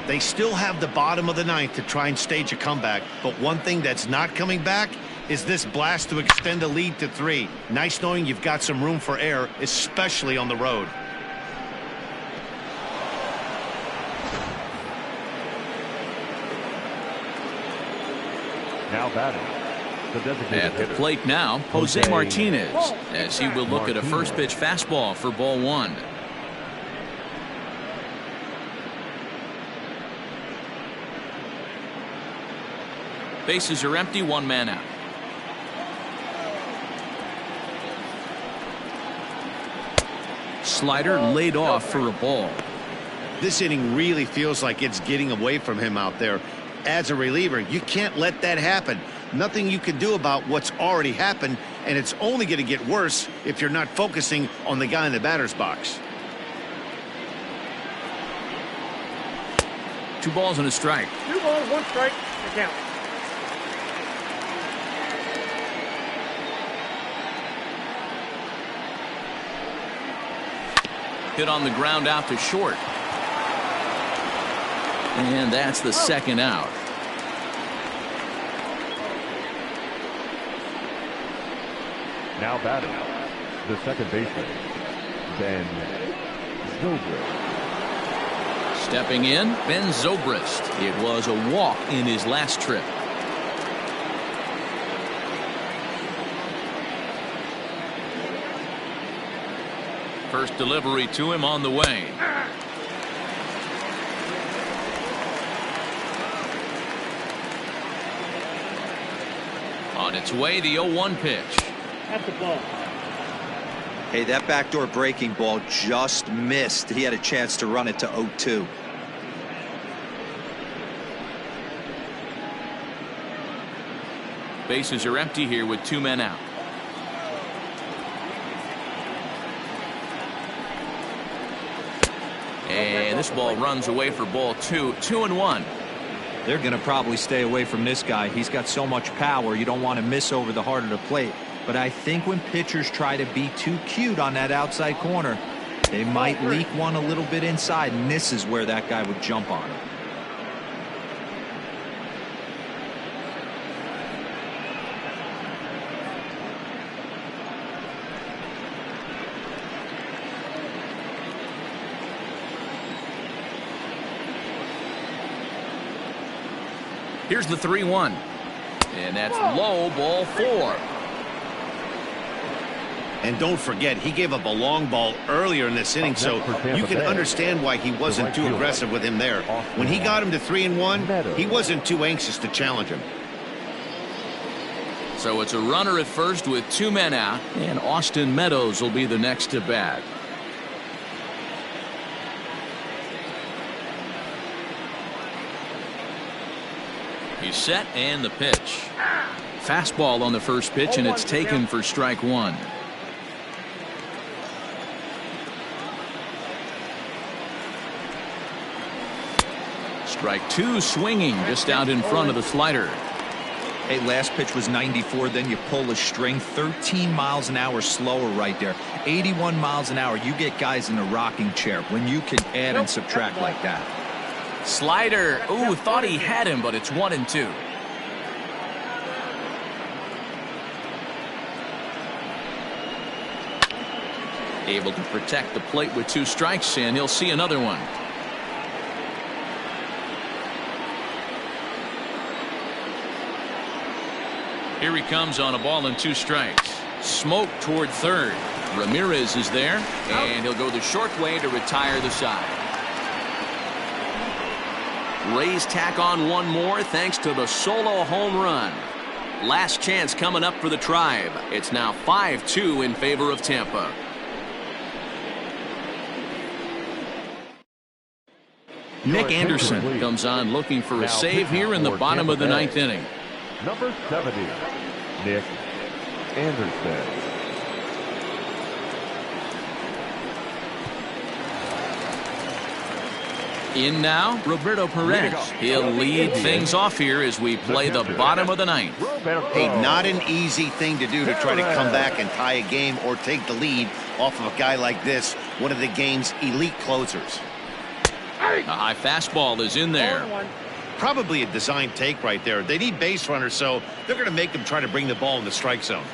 They still have the bottom of the 9th to try and stage a comeback, but one thing that's not coming back is this blast to extend the lead to 3. Nice knowing you've got some room for error, especially on the road. Now batting, the designated At the hitter, plate now, Jose Martinez, Oh, as he will look at a first pitch fastball for ball 1. Bases are empty, 1 man out. Slider laid off for a ball. This inning really feels like it's getting away from him out there. As a reliever, you can't let that happen. Nothing you can do about what's already happened, and it's only going to get worse if you're not focusing on the guy in the batter's box. 2 balls and a strike. 2 balls, 1 strike. The count. Hit on the ground out to short. And that's the 2nd out. now batting, the second baseman, Ben Zobrist. Stepping in, Ben Zobrist. It was a walk in his last trip. First delivery to him on the way. On its way, the 0-1 pitch. That's the ball. Hey, that backdoor breaking ball just missed. He had a chance to run it to 0-2. Bases are empty here with 2 men out. And this ball runs away for ball 2. 2-1. They're going to probably stay away from this guy. He's got so much power. You don't want to miss over the heart of the plate. But I think when pitchers try to be too cute on that outside corner, they might leak one a little bit inside, and this is where that guy would jump on him. Here's the 3-1. And that's low, ball 4. And don't forget, he gave up a long ball earlier in this inning, so you can understand why he wasn't too aggressive with him there. When he got him to 3-1, he wasn't too anxious to challenge him. So it's a runner at first with 2 men out, and Austin Meadows will be the next to bat. He's set, and the pitch. Fastball on the first pitch, and it's taken for strike 1. Strike 2 swinging just out in front of the slider. Hey, last pitch was 94, then you pull a string. 13 miles an hour slower right there. 81 miles an hour. You get guys in a rocking chair when you can add and subtract like that. Slider. Ooh, thought he had him, but it's 1-2. Able to protect the plate with 2 strikes, and he'll see another one. Here he comes on a ball and 2 strikes. Smoke toward third. Ramirez is there, and he'll go the short way to retire the side. Rays tack on one more thanks to the solo home run. Last chance coming up for the Tribe. It's now 5-2 in favor of Tampa. Nick Anderson comes on looking for a save here in the bottom of the ninth inning. Number 70, Nick Anderson. In now, Roberto Perez. He'll lead things off here as we play the bottom of the ninth. Hey, not an easy thing to do to try to come back and tie a game or take the lead off of a guy like this, one of the game's elite closers. A high fastball is in there. Probably a design take right there. They need base runners, so they're going to make them try to bring the ball in the strike zone.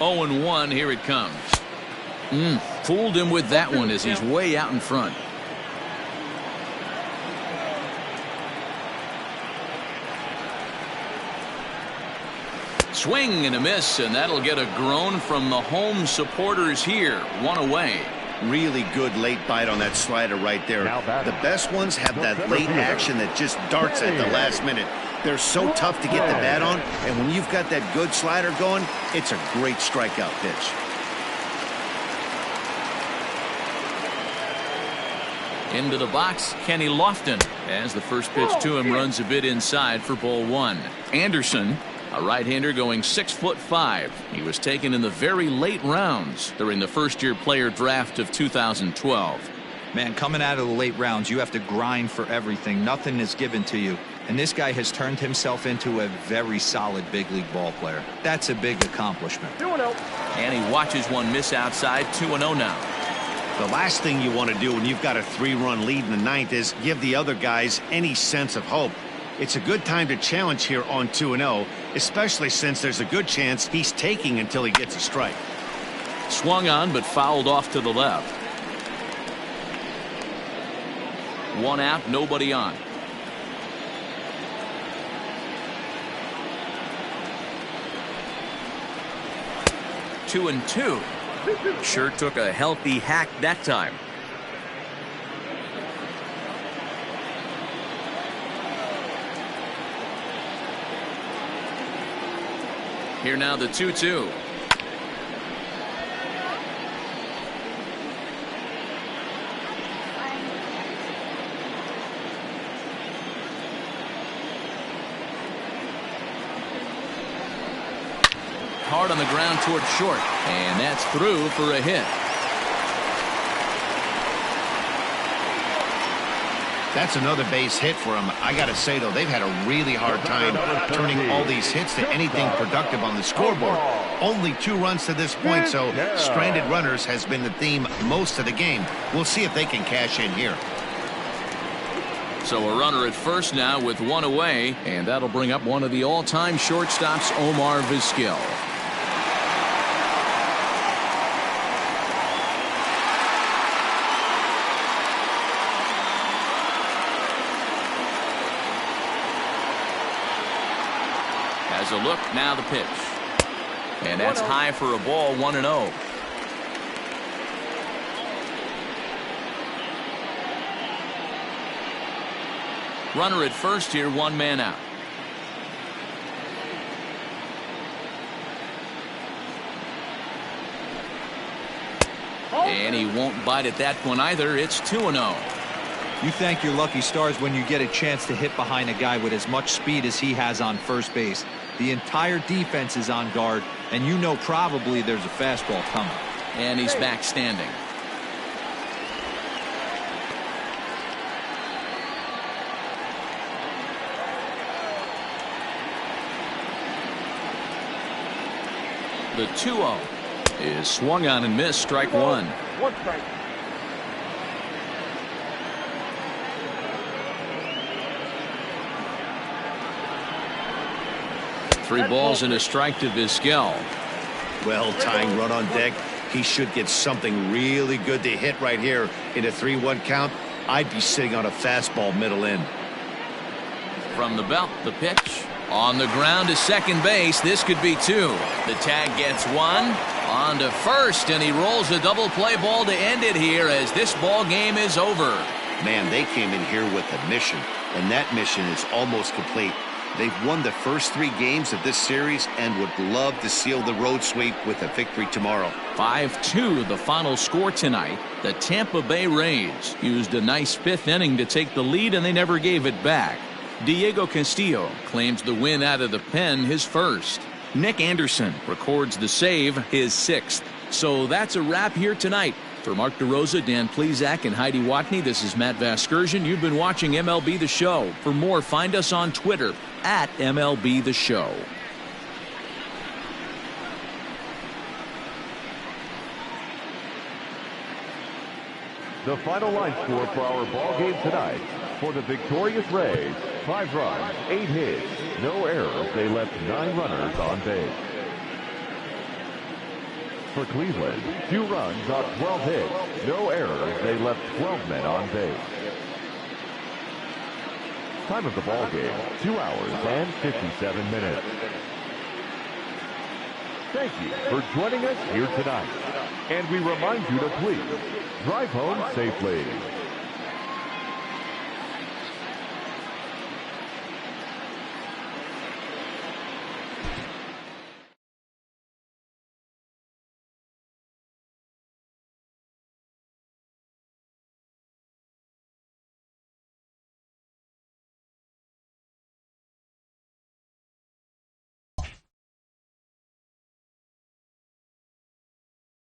Oh, and 1, here it comes. Fooled him with that one as he's way out in front. Swing and a miss, and that'll get a groan from the home supporters here. 1 away. Really good late bite on that slider right there. The best ones have that late action that just darts at the last minute. They're so tough to get the bat on, and when you've got that good slider going, it's a great strikeout pitch. Into the box, Kenny Lofton, as the first pitch to him runs a bit inside for ball 1. Anderson, a right-hander going 6'5". He was taken in the very late rounds during the first-year player draft of 2012. Man, coming out of the late rounds, you have to grind for everything. Nothing is given to you. And this guy has turned himself into a very solid big league ball player. That's a big accomplishment. 2-0. And he watches one miss outside. 2-0 now. The last thing you want to do when you've got a 3-run lead in the ninth is give the other guys any sense of hope. It's a good time to challenge here on 2-0, especially since there's a good chance he's taking until he gets a strike. Swung on but fouled off to the left. 1 out, nobody on. Two and 2. Sure took a healthy hack that time. Here now the 2-2. Hard on the ground toward short, and that's through for a hit. That's another base hit for him. I got to say, though, they've had a really hard time turning all these hits to anything productive on the scoreboard. Only 2 runs to this point, so stranded runners has been the theme most of the game. We'll see if they can cash in here. So a runner at first now with 1 away, and that'll bring up one of the all-time shortstops, Omar Vizquel. As a look, now the pitch. And that's high for a ball, 1-0. Runner at first here, 1 man out. And he won't bite at that one either. It's 2-0. You thank your lucky stars when you get a chance to hit behind a guy with as much speed as he has on first base. The entire defense is on guard, and you know probably there's a fastball coming. And he's back standing. The 2-0 is swung on and missed. Strike 1. 1 strike. Three balls and a strike to Vizquel. Well, tying run on deck. He should get something really good to hit right here in a 3-1 count. I'd be sitting on a fastball middle in. From the belt, the pitch. On the ground to second base. This could be 2. The tag gets 1. On to first, and he rolls a double play ball to end it here as this ball game is over. Man, they came in here with a mission, and that mission is almost complete. They've won the first 3 games of this series and would love to seal the road sweep with a victory tomorrow. 5-2 the final score tonight. The Tampa Bay Rays used a nice 5th inning to take the lead, and they never gave it back. Diego Castillo claims the win out of the pen, his first. Nick Anderson records the save, his 6th. So that's a wrap here tonight. For Mark DeRosa, Dan Plesac, and Heidi Watney, this is Matt Vasgersian. You've been watching MLB The Show. For more, find us on Twitter at MLB The Show. The final line score for our ball game tonight: for the victorious Rays, 5 runs, 8 hits, no errors. They left 9 runners on base. For Cleveland, 2 runs on 12 hits, no errors. They left 12 men on base. Time of the ball game, 2 hours and 57 minutes. Thank you for joining us here tonight. And we remind you to please drive home safely.